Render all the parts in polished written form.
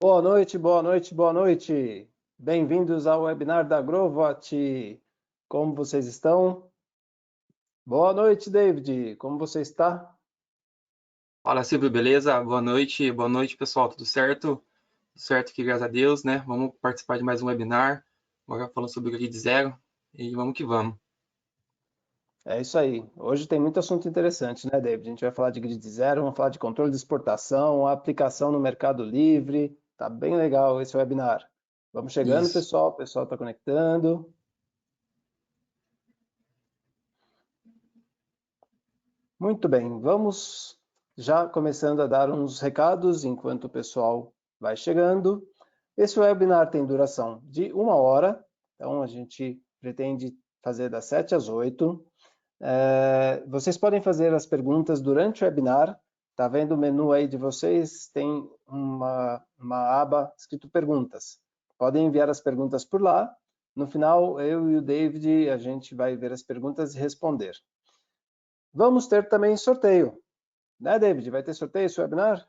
Boa noite, boa noite, boa noite. Bem-vindos ao webinar da Grovat. Como vocês estão? Boa noite, David. Como você está? Fala, Silvio, beleza? Boa noite, pessoal, tudo certo? Tudo certo aqui, graças a Deus, né? Vamos participar de mais um webinar, agora falando sobre o Grid Zero, e vamos que vamos. É isso aí. Hoje tem muito assunto interessante, né, David? A gente vai falar de grid zero, vamos falar de controle de exportação, aplicação no Mercado Livre. Tá bem legal esse webinar. Vamos chegando, Isso. pessoal. O pessoal está conectando. Muito bem, vamos já começando a dar uns recados enquanto o pessoal vai chegando. Esse webinar tem duração de 1 hora, então a gente pretende fazer das 7 às 8. Vocês podem fazer as perguntas durante o webinar. Está vendo o menu aí de vocês? Tem uma aba escrito perguntas. Podem enviar as perguntas por lá. No final, eu e o David, a gente vai ver as perguntas e responder. Vamos ter também sorteio, né, David? Vai ter sorteio esse webinar?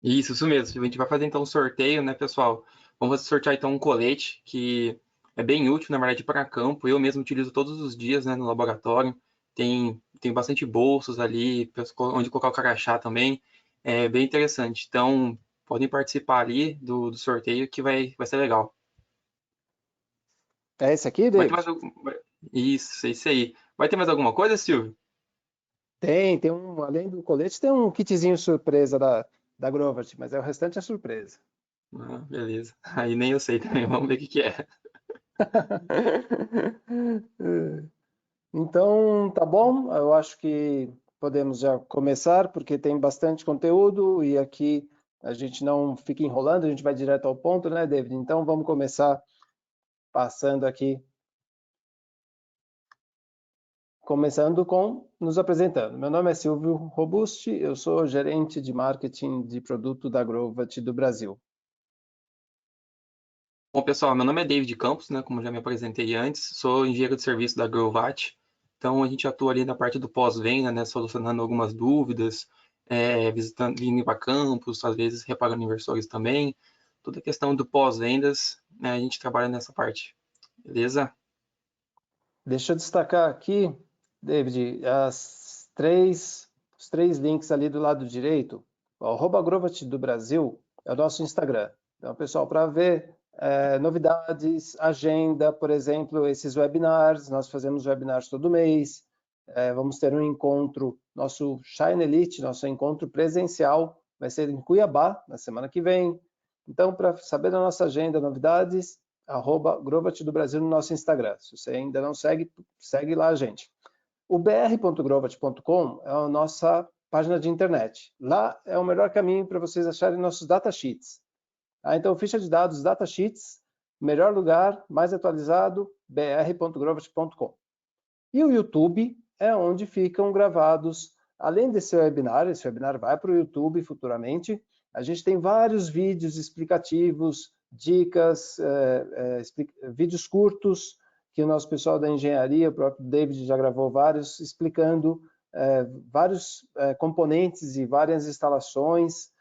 Isso mesmo. A gente vai fazer então um sorteio, né, pessoal? Vamos sortear então um colete que é bem útil, na verdade, para campo. Eu mesmo utilizo todos os dias, né, no laboratório. Tem bastante bolsas ali, onde colocar o crachá também. É bem interessante. Então, podem participar ali do sorteio que vai ser legal. É esse aqui, Vai ter mais David? algum... Isso aí. Vai ter mais alguma coisa, Silvio? Tem além do colete, tem um kitzinho surpresa da Grovat, mas o restante é surpresa. Ah, beleza. Aí nem eu sei também. Vamos ver o que que é. Então, tá bom, eu acho que podemos já começar, porque tem bastante conteúdo e aqui a gente não fica enrolando, a gente vai direto ao ponto, né, David? Então, vamos começar passando aqui, começando com nos apresentando. Meu nome é Silvio Robusti, eu sou gerente de marketing de produto da Grovat do Brasil. Bom, pessoal, meu nome é David Campos, né? Como já me apresentei antes, sou engenheiro de serviço da Grovat. Então, a gente atua ali na parte do pós-venda, né? Solucionando algumas dúvidas, visitando, indo para campos, às vezes reparando inversores também. Toda a questão do pós-vendas, né? A gente trabalha nessa parte. Beleza? Deixa eu destacar aqui, David, os três links ali do lado direito. O @Grovat do Brasil é o nosso Instagram. Então, pessoal, para ver novidades, agenda, por exemplo, esses webinars, nós fazemos webinars todo mês. Vamos ter um encontro, nosso Shine Elite, nosso encontro presencial, vai ser em Cuiabá, na semana que vem. Então, para saber da nossa agenda, novidades, @Grovat do Brasil no nosso Instagram. Se você ainda não segue, segue lá a gente. O br.grovat.com é a nossa página de internet. Lá é o melhor caminho para vocês acharem nossos datasheets. Então, ficha de dados, datasheets, melhor lugar, mais atualizado, br.grovat.com. E o YouTube é onde ficam gravados, além desse webinar, esse webinar vai para o YouTube futuramente, a gente tem vários vídeos explicativos, dicas, vídeos curtos, que o nosso pessoal da engenharia, o próprio David já gravou vários, explicando vários componentes e várias instalações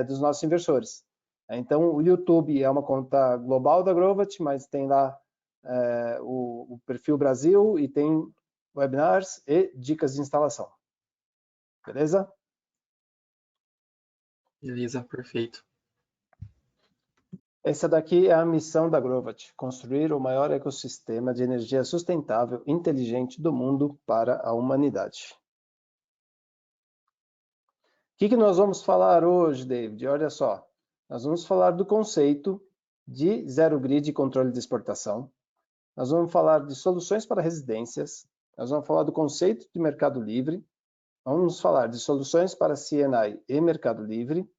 dos nossos inversores. Então, o YouTube é uma conta global da Grovat, mas tem lá o perfil Brasil e tem webinars e dicas de instalação. Beleza? Beleza, perfeito. Essa daqui é a missão da Grovat, construir o maior ecossistema de energia sustentável e inteligente do mundo para a humanidade. O que nós vamos falar hoje, David? Olha só, nós vamos falar do conceito de zero grid e controle de exportação. Nós vamos falar de soluções para residências. Nós vamos falar do conceito de mercado livre. Vamos falar de soluções para CNI e mercado livre.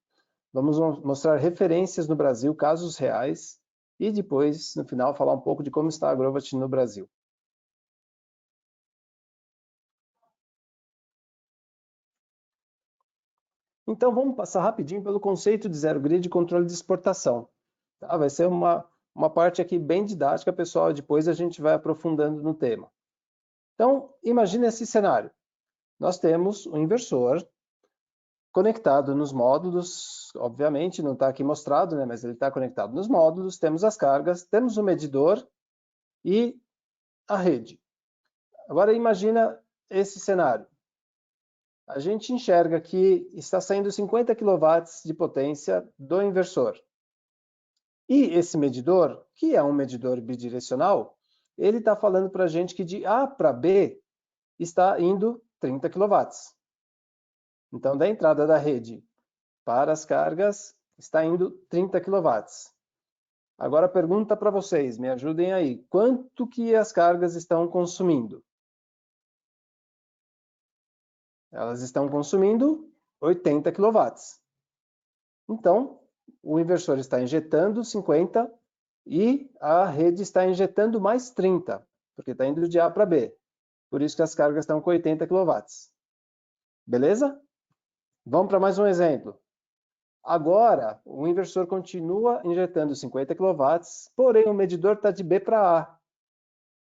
Vamos mostrar referências no Brasil, casos reais. E depois, no final, falar um pouco de como está a Grovat no Brasil. Então, vamos passar rapidinho pelo conceito de zero grid e controle de exportação. Tá? Vai ser uma parte aqui bem didática, pessoal. Depois a gente vai aprofundando no tema. Então, imagine esse cenário. Nós temos um inversor conectado nos módulos, obviamente não está aqui mostrado, né, mas ele está conectado nos módulos, temos as cargas, temos o medidor e a rede. Agora imagina esse cenário. A gente enxerga que está saindo 50 kW de potência do inversor. E esse medidor, que é um medidor bidirecional, ele está falando para a gente que de A para B está indo 30 kW. Então, da entrada da rede para as cargas, está indo 30 kW. Agora, pergunta para vocês, me ajudem aí. Quanto que as cargas estão consumindo? Elas estão consumindo 80 kW. Então, o inversor está injetando 50 e a rede está injetando mais 30, porque está indo de A para B. Por isso que as cargas estão com 80 kW. Beleza? Vamos para mais um exemplo. Agora, o inversor continua injetando 50 kW, porém o medidor está de B para A.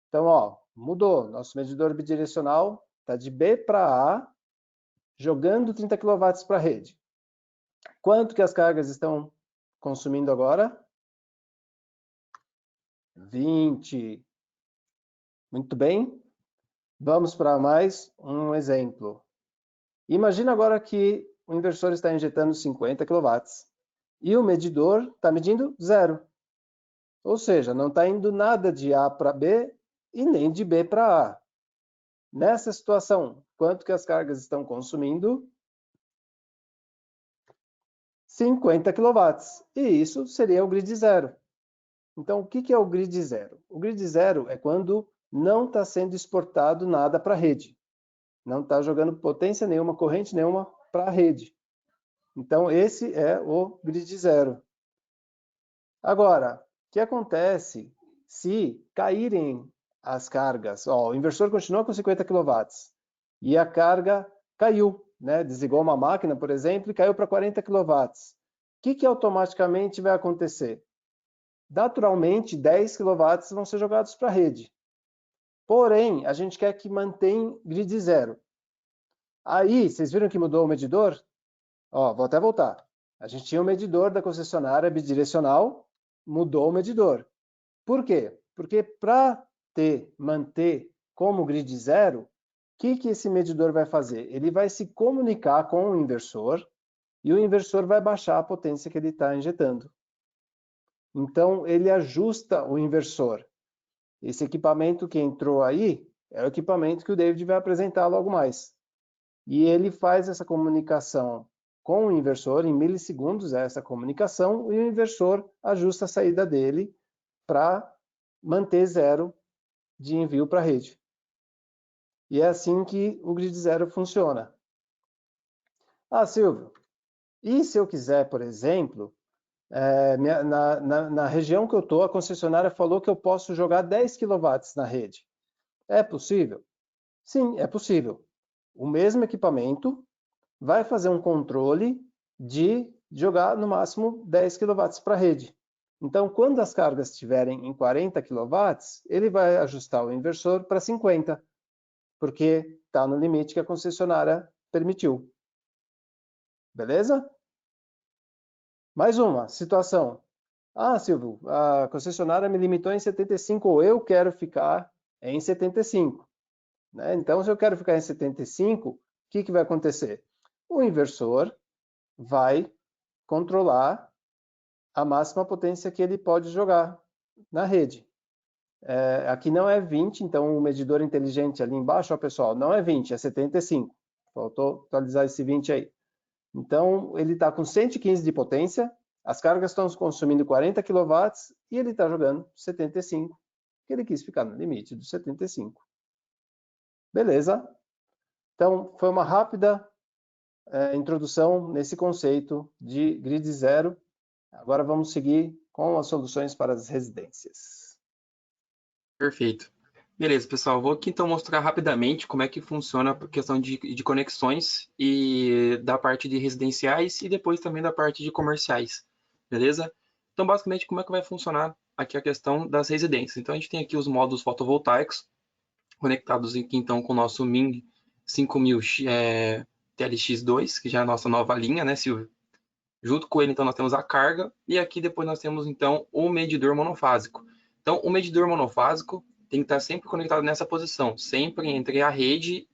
Então, ó, mudou. Nosso medidor bidirecional está de B para A, jogando 30 kW para a rede. Quanto que as cargas estão consumindo agora? 20. Muito bem. Vamos para mais um exemplo. Imagina agora que o inversor está injetando 50 kW e o medidor está medindo 0. Ou seja, não está indo nada de A para B e nem de B para A. Nessa situação, quanto que as cargas estão consumindo? 50 kW. E isso seria o grid zero. Então, o que é o grid zero? O grid zero é quando não está sendo exportado nada para a rede. Não está jogando potência nenhuma, corrente nenhuma para a rede. Então, esse é o grid zero. Agora, o que acontece se caírem as cargas? Ó, o inversor continua com 50 kW e a carga caiu, né? Desligou uma máquina, por exemplo, e caiu para 40 kW. O que automaticamente vai acontecer? Naturalmente, 10 kW vão ser jogados para a rede. Porém, a gente quer que mantenha grid zero. Aí, vocês viram que mudou o medidor? Ó, vou até voltar. A gente tinha o medidor da concessionária bidirecional, mudou o medidor. Por quê? Porque para manter como grid zero, o que esse medidor vai fazer? Ele vai se comunicar com o inversor e o inversor vai baixar a potência que ele está injetando. Então, ele ajusta o inversor. Esse equipamento que entrou aí é o equipamento que o David vai apresentar logo mais. E ele faz essa comunicação com o inversor, em milissegundos essa comunicação, e o inversor ajusta a saída dele para manter zero de envio para a rede. E é assim que o grid zero funciona. Ah, Silvio, e se eu quiser, por exemplo, na região que eu estou, a concessionária falou que eu posso jogar 10 kW na rede. É possível? Sim, é possível. O mesmo equipamento vai fazer um controle de jogar no máximo 10 kW para a rede. Então, quando as cargas estiverem em 40 kW, ele vai ajustar o inversor para 50, porque está no limite que a concessionária permitiu. Beleza? Mais uma situação. Ah, Silvio, a concessionária me limitou em 75, ou eu quero ficar em 75. Né? Então, se eu quero ficar em 75, o que vai acontecer? O inversor vai controlar a máxima potência que ele pode jogar na rede. Aqui não é 20, então o medidor inteligente ali embaixo, ó, pessoal, não é 20, é 75. Faltou atualizar esse 20 aí. Então, ele está com 115 de potência, as cargas estão consumindo 40 kW e ele está jogando 75, porque ele quis ficar no limite dos 75. Beleza? Então, foi uma rápida introdução nesse conceito de grid zero. Agora vamos seguir com as soluções para as residências. Perfeito. Beleza, pessoal. Vou aqui então mostrar rapidamente como é que funciona a questão de conexões e da parte de residenciais e depois também da parte de comerciais. Beleza? Então, basicamente, como é que vai funcionar aqui a questão das residências? Então, a gente tem aqui os módulos fotovoltaicos conectados aqui então com o nosso MIN 5000 TLX2, que já é a nossa nova linha, né, Silvio? Junto com ele, então, nós temos a carga, e aqui depois nós temos, então, o medidor monofásico. Então, o medidor monofásico tem que estar sempre conectado nessa posição, sempre entre a rede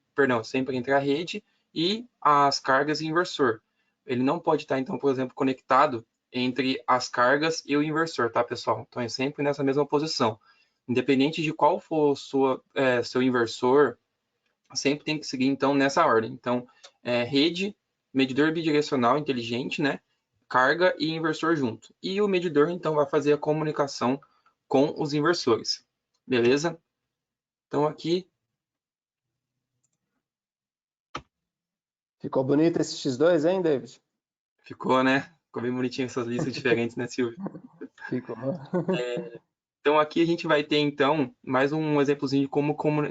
e as cargas e inversor. Ele não pode estar, então, por exemplo, conectado entre as cargas e o inversor, tá, pessoal? Então, é sempre nessa mesma posição. Independente de qual for seu inversor, sempre tem que seguir, então, nessa ordem. Então, rede, medidor bidirecional inteligente, né? Carga e inversor junto. E o medidor, então, vai fazer a comunicação com os inversores. Beleza? Então, aqui... Ficou bonito esse X2, hein, David? Ficou, né? Ficou bem bonitinho essas listas diferentes, né, Silvio? Ficou. Então, aqui a gente vai ter, então, mais um exemplozinho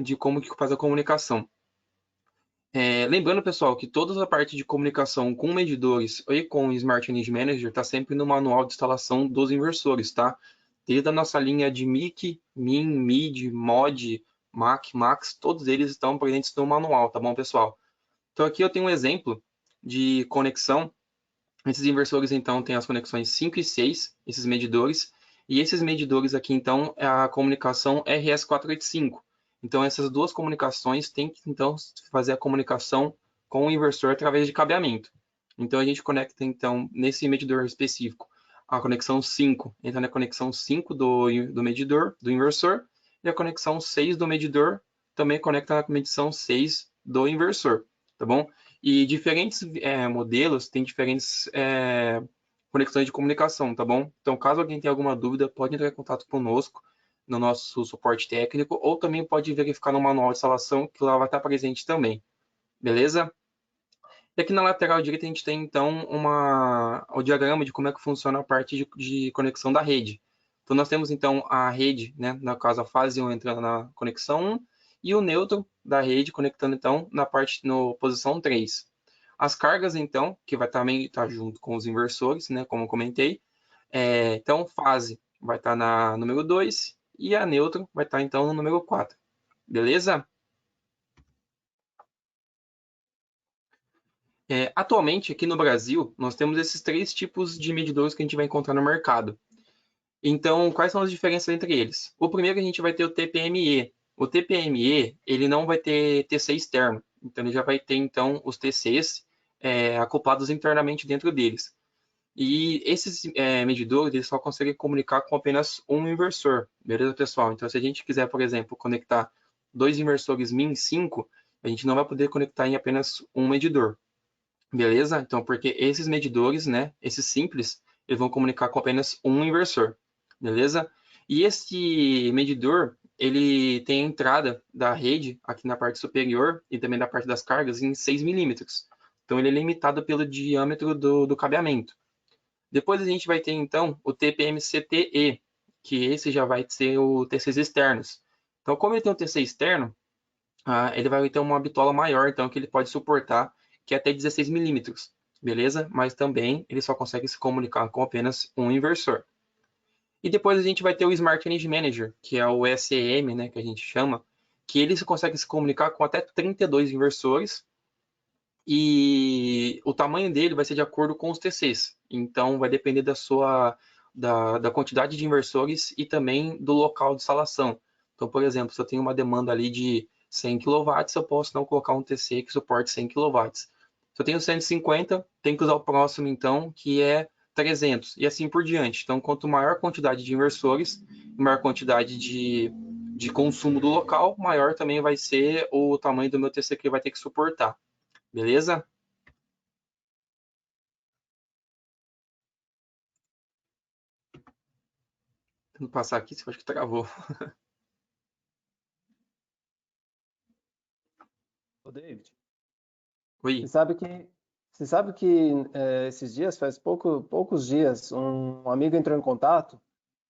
de como que faz a comunicação. Lembrando, pessoal, que toda a parte de comunicação com medidores e com o Smart Energy Manager está sempre no manual de instalação dos inversores, tá? Desde a nossa linha de MIC, MIN, MID, MOD, MAC, MAX, todos eles estão presentes no manual, tá bom, pessoal? Então aqui eu tenho um exemplo de conexão. Esses inversores, então, têm as conexões 5 e 6, esses medidores, e esses medidores aqui, então, é a comunicação RS485. Então, essas duas comunicações têm que, então, fazer a comunicação com o inversor através de cabeamento. Então, a gente conecta, então, nesse medidor específico, a conexão 5 entra na conexão 5 do medidor, do inversor, e a conexão 6 do medidor também conecta na medição 6 do inversor, tá bom? E diferentes modelos têm diferentes conexões de comunicação, tá bom? Então, caso alguém tenha alguma dúvida, pode entrar em contato conosco no nosso suporte técnico ou também pode verificar no manual de instalação, que lá vai estar presente também, beleza? E aqui na lateral direita a gente tem, então, o diagrama de como é que funciona a parte de conexão da rede. Então, nós temos, então, a rede, né, no caso, a fase 1 entrando na conexão 1, e o neutro da rede conectando, então, no posição 3. As cargas, então, que vai também estar junto com os inversores, né, como eu comentei. Então, fase vai estar na número 2 e a neutro vai estar, então, no número 4. Beleza? Atualmente, aqui no Brasil, nós temos esses três tipos de medidores que a gente vai encontrar no mercado. Então, quais são as diferenças entre eles? O primeiro, a gente vai ter o TPME. O TPME, ele não vai ter TC externo. Então, ele já vai ter, então, os TCs acoplados internamente dentro deles. E esses medidores, eles só conseguem comunicar com apenas um inversor. Beleza, pessoal? Então, se a gente quiser, por exemplo, conectar dois inversores MIN 5, a gente não vai poder conectar em apenas um medidor. Beleza? Então, porque esses medidores, né, esses simples, eles vão comunicar com apenas um inversor. Beleza? E esse medidor, ele tem a entrada da rede aqui na parte superior e também da parte das cargas em 6 milímetros. Então, ele é limitado pelo diâmetro do cabeamento. Depois a gente vai ter, então, o TPMCTE, que esse já vai ser o TCs externos. Então, como ele tem um TC externo, ele vai ter uma bitola maior, então, que ele pode suportar, que é até 16 milímetros, beleza? Mas também ele só consegue se comunicar com apenas um inversor. E depois a gente vai ter o Smart Energy Manager, que é o SEM, né, que a gente chama, que ele consegue se comunicar com até 32 inversores, e o tamanho dele vai ser de acordo com os TCs. Então, vai depender da quantidade de inversores e também do local de instalação. Então, por exemplo, se eu tenho uma demanda ali de 100 kW, eu posso não colocar um TC que suporte 100 kW. Se eu tenho 150, tem que usar o próximo, então, que é 300, e assim por diante. Então, quanto maior a quantidade de inversores, maior quantidade de consumo do local, maior também vai ser o tamanho do meu TC que ele vai ter que suportar. Beleza? Tentando passar aqui, você acha que travou. Ô, David, você Oi. sabe que, você sabe que esses dias, faz poucos dias, um amigo entrou em contato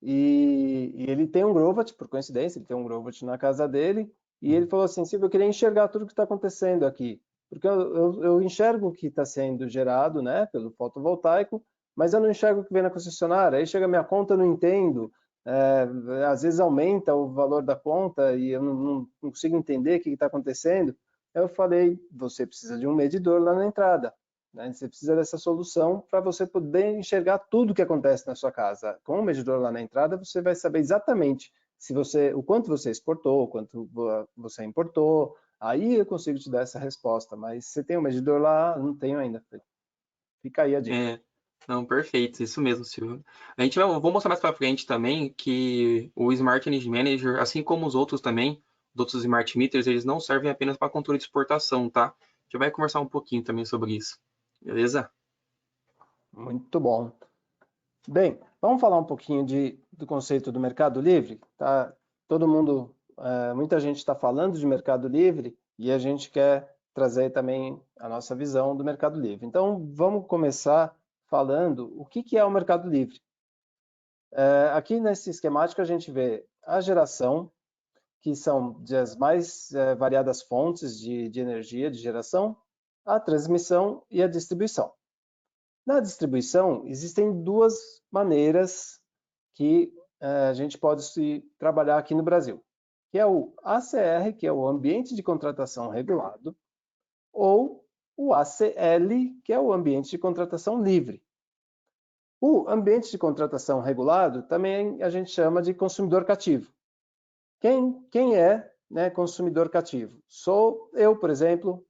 e ele tem um Grovat, por coincidência, ele tem um Grovat na casa dele, e ele falou assim, Silvio, eu queria enxergar tudo que está acontecendo aqui, porque eu enxergo o que está sendo gerado, né, pelo fotovoltaico, mas eu não enxergo o que vem na concessionária, aí chega a minha conta, eu não entendo, às vezes aumenta o valor da conta e eu não consigo entender o que está acontecendo. eu falei, você precisa de um medidor lá na entrada. Né? Você precisa dessa solução para você poder enxergar tudo que acontece na sua casa. Com o medidor lá na entrada, você vai saber exatamente o quanto você exportou, o quanto você importou. Aí eu consigo te dar essa resposta. Mas você tem um medidor lá? Não tenho ainda. Fica aí a dica. É, não, perfeito, isso mesmo, Silvio. A gente vou mostrar mais para frente também que o Smart Energy Manager, assim como os outros também, os outros Smart Meters, eles não servem apenas para controle de exportação, tá? A gente vai conversar um pouquinho também sobre isso, beleza? Muito bom. Bem, vamos falar um pouquinho do conceito do mercado livre. Tá? Todo mundo, muita gente está falando de mercado livre e a gente quer trazer também a nossa visão do mercado livre. Então, vamos começar falando o que é o mercado livre. Aqui nesse esquemático a gente vê a geração, que são das mais variadas fontes de energia de geração, a transmissão e a distribuição. Na distribuição, existem duas maneiras que a gente pode trabalhar aqui no Brasil, que é o ACR, que é o Ambiente de Contratação Regulado, ou o ACL, que é o Ambiente de Contratação Livre. O ambiente de contratação regulado também a gente chama de consumidor cativo. Quem é, né, consumidor cativo? Sou eu, por exemplo,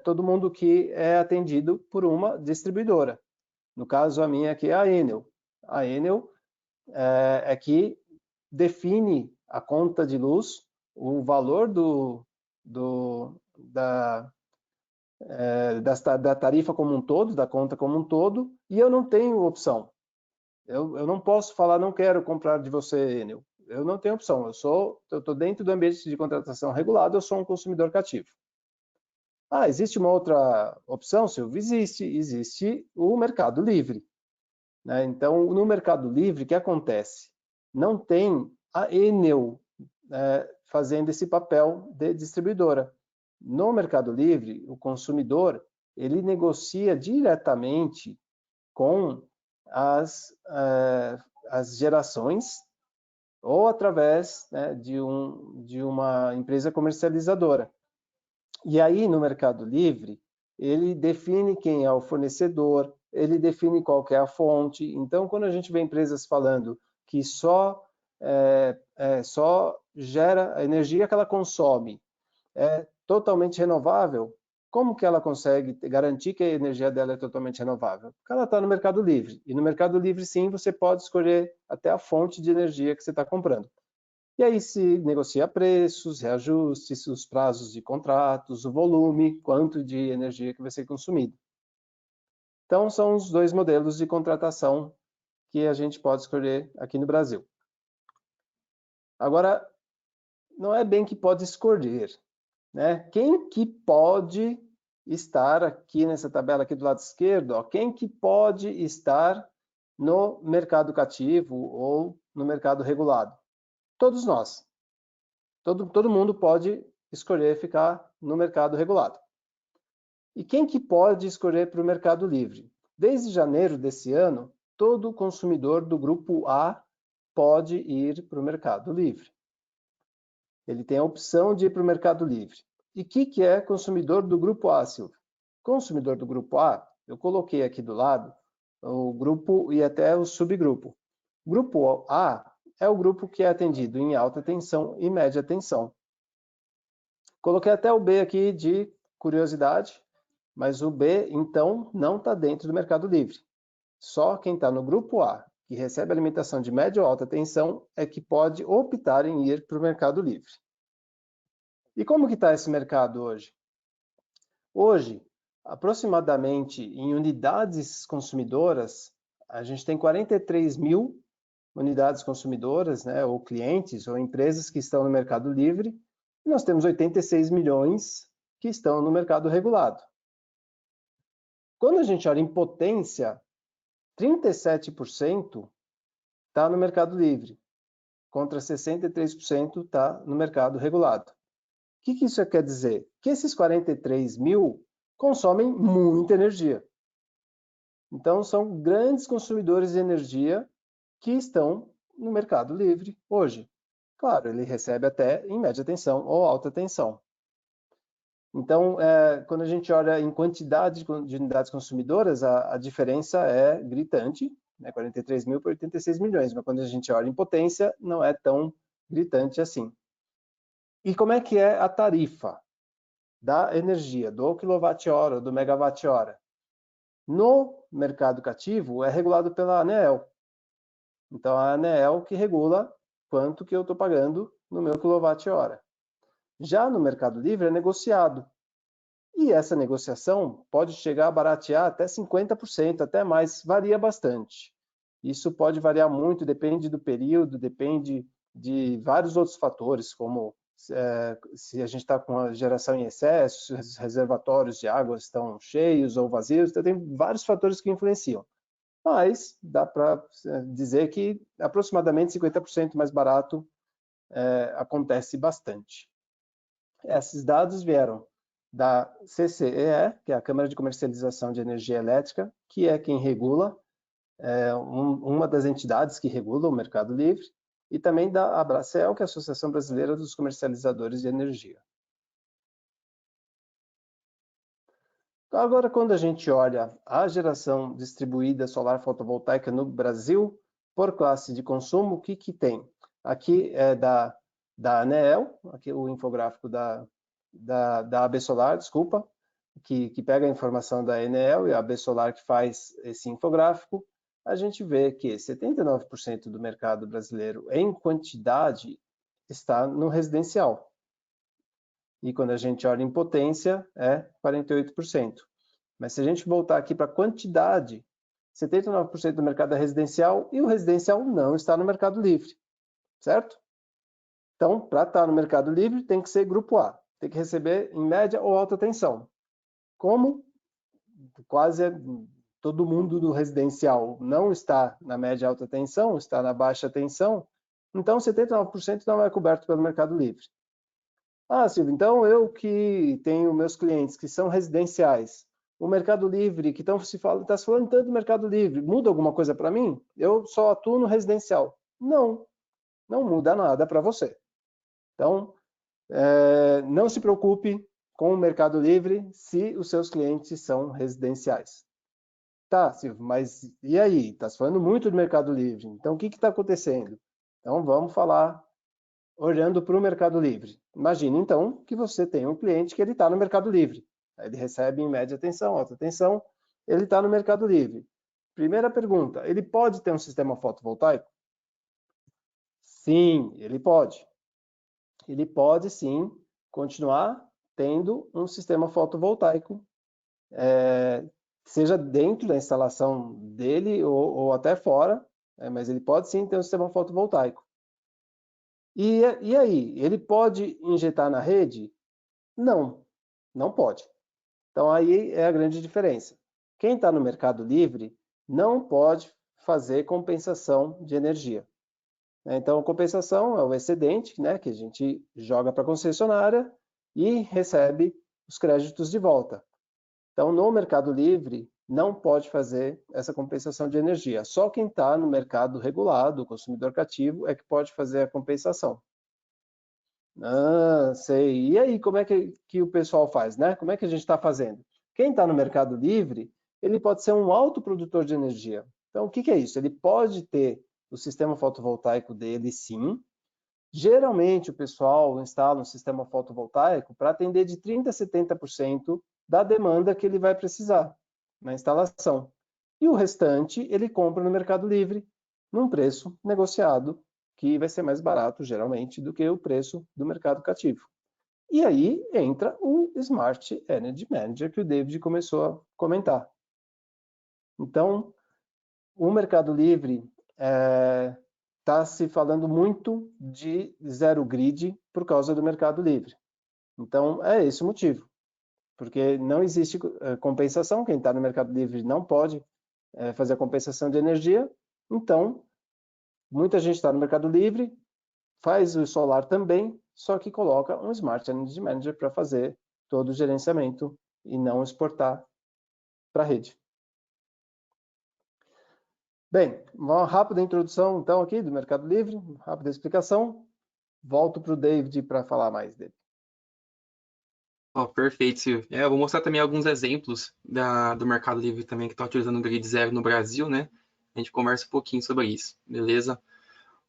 todo mundo que é atendido por uma distribuidora. No caso, a minha aqui é a Enel. A Enel é que define a conta de luz, o valor da tarifa como um todo, da conta como um todo, e eu não tenho opção. Eu não posso falar, não quero comprar de você, Enel. Eu não tenho opção. Eu estou dentro do ambiente de contratação regulado, eu sou um consumidor cativo. Ah, existe uma outra opção, Silvio? Existe o mercado livre. Né? Então, no mercado livre, o que acontece? Não tem a Enel fazendo esse papel de distribuidora. No mercado livre, o consumidor ele negocia diretamente com as gerações ou através, né, de uma empresa comercializadora. E aí, no Mercado Livre, ele define quem é o fornecedor, ele define qual que é a fonte. Então, quando a gente vê empresas falando que só gera a energia que ela consome é totalmente renovável, como que ela consegue garantir que a energia dela é totalmente renovável? Porque ela está no Mercado Livre. E no Mercado Livre, sim, você pode escolher até a fonte de energia que você está comprando. E aí se negocia preços, reajustes, os prazos de contratos, o volume, quanto de energia que vai ser consumido. Então, são os dois modelos de contratação que a gente pode escolher aqui no Brasil. Agora, não é bem que pode escolher, né? Quem que pode estar aqui nessa tabela aqui do lado esquerdo? Ó, quem que pode estar no mercado cativo ou no mercado regulado? Todos nós. Todo mundo pode escolher ficar no mercado regulado. E quem que pode escolher para o mercado livre? Desde janeiro desse ano, todo consumidor do grupo A pode ir para o mercado livre. Ele tem a opção de ir para o mercado livre. E o que é consumidor do grupo A, Silvio? Consumidor do grupo A, eu coloquei aqui do lado o grupo e até o subgrupo. Grupo A é o grupo que é atendido em alta tensão e média tensão. Coloquei até o B aqui de curiosidade, mas o B, então, não está dentro do Mercado Livre. Só quem está no grupo A, que recebe alimentação de média ou alta tensão, é que pode optar em ir para o Mercado Livre. E como que está esse mercado hoje? Hoje, aproximadamente em unidades consumidoras, a gente tem 43 mil unidades consumidoras, né, ou clientes, ou empresas que estão no Mercado Livre, e nós temos 86 milhões que estão no mercado regulado. Quando a gente olha em potência, 37% está no Mercado Livre, contra 63% está no mercado regulado. O que isso quer dizer? Que esses 43 mil consomem muita energia. Então, são grandes consumidores de energia que estão no Mercado Livre hoje. Claro, ele recebe até em média tensão ou alta tensão. Então, quando a gente olha em quantidade de unidades consumidoras, a diferença é gritante, né, 43 mil por 86 milhões, mas quando a gente olha em potência, não é tão gritante assim. E como é que é a tarifa da energia, do quilowatt-hora, do megawatt-hora? No mercado cativo, é regulado pela ANEEL. Então, a ANEEL que regula quanto que eu estou pagando no meu quilowatt-hora. Já no Mercado Livre é negociado. E essa negociação pode chegar a baratear até 50%, até mais, varia bastante. Isso pode variar muito, depende do período, depende de vários outros fatores, como se a gente está com a geração em excesso, se os reservatórios de água estão cheios ou vazios, então tem vários fatores que influenciam. Mas dá para dizer que aproximadamente 50% mais barato acontece bastante. Esses dados vieram da CCEE, que é a Câmara de Comercialização de Energia Elétrica, que é quem regula, uma das entidades que regula o Mercado Livre, e também da Abracel, que é a Associação Brasileira dos Comercializadores de Energia. Agora, quando a gente olha a geração distribuída solar fotovoltaica no Brasil, por classe de consumo, o que tem? Aqui é da ANEEL, aqui o infográfico da AB Solar, desculpa, que pega a informação da ANEEL e a AB Solar que faz esse infográfico. A gente vê que 79% do mercado brasileiro em quantidade está no residencial. E quando a gente olha em potência, é 48%. Mas se a gente voltar aqui para a quantidade, 79% do mercado é residencial e o residencial não está no Mercado Livre, certo? Então, para estar no Mercado Livre, tem que ser grupo A, tem que receber em média ou alta tensão. Como quase todo mundo do residencial não está na média alta tensão, está na baixa tensão, então 79% não é coberto pelo Mercado Livre. Ah, Silvio, então eu que tenho meus clientes que são residenciais, o Mercado Livre, que está se falando tanto do Mercado Livre, muda alguma coisa para mim? Eu só atuo no residencial. Não, não muda nada para você. Então, não se preocupe com o Mercado Livre se os seus clientes são residenciais. Tá, Silvio, mas e aí? Está se falando muito do Mercado Livre, então o que está acontecendo? Então vamos falar olhando para o Mercado Livre. Imagine, então, que você tem um cliente que ele está no Mercado Livre. Ele recebe em média tensão, alta tensão, ele está no Mercado Livre. Primeira pergunta, ele pode ter um sistema fotovoltaico? Sim, ele pode. Ele pode, sim, continuar tendo um sistema fotovoltaico, seja dentro da instalação dele ou até fora, mas ele pode, sim, ter um sistema fotovoltaico. E aí, ele pode injetar na rede? Não, não pode. Então aí é a grande diferença. Quem está no Mercado Livre não pode fazer compensação de energia. Então a compensação é o excedente, né, que a gente joga para a concessionária e recebe os créditos de volta. Então no Mercado Livre não pode fazer essa compensação de energia. Só quem está no mercado regulado, o consumidor cativo, é que pode fazer a compensação. Ah, sei. E aí, como é que o pessoal faz, né? Como é que a gente está fazendo? Quem está no Mercado Livre, ele pode ser um autoprodutor de energia. Então, o que é isso? Ele pode ter o sistema fotovoltaico dele, sim. Geralmente, o pessoal instala um sistema fotovoltaico para atender de 30% a 70% da demanda que ele vai precisar na instalação. E o restante, ele compra no Mercado Livre, num preço negociado, que vai ser mais barato, geralmente, do que o preço do mercado cativo. E aí entra o Smart Energy Manager que o David começou a comentar. Então, o Mercado Livre está se falando muito de zero grid por causa do Mercado Livre. Então, é esse o motivo. Porque não existe compensação, quem está no Mercado Livre não pode fazer a compensação de energia. Então, muita gente está no Mercado Livre, faz o solar também, só que coloca um Smart Energy Manager para fazer todo o gerenciamento e não exportar para a rede. Bem, uma rápida introdução então aqui do Mercado Livre, rápida explicação. Volto para o David para falar mais dele. Ó, perfeito, Silvio. Eu vou mostrar também alguns exemplos do Mercado Livre também que está utilizando o Grid Zero no Brasil, né? A gente conversa um pouquinho sobre isso, beleza?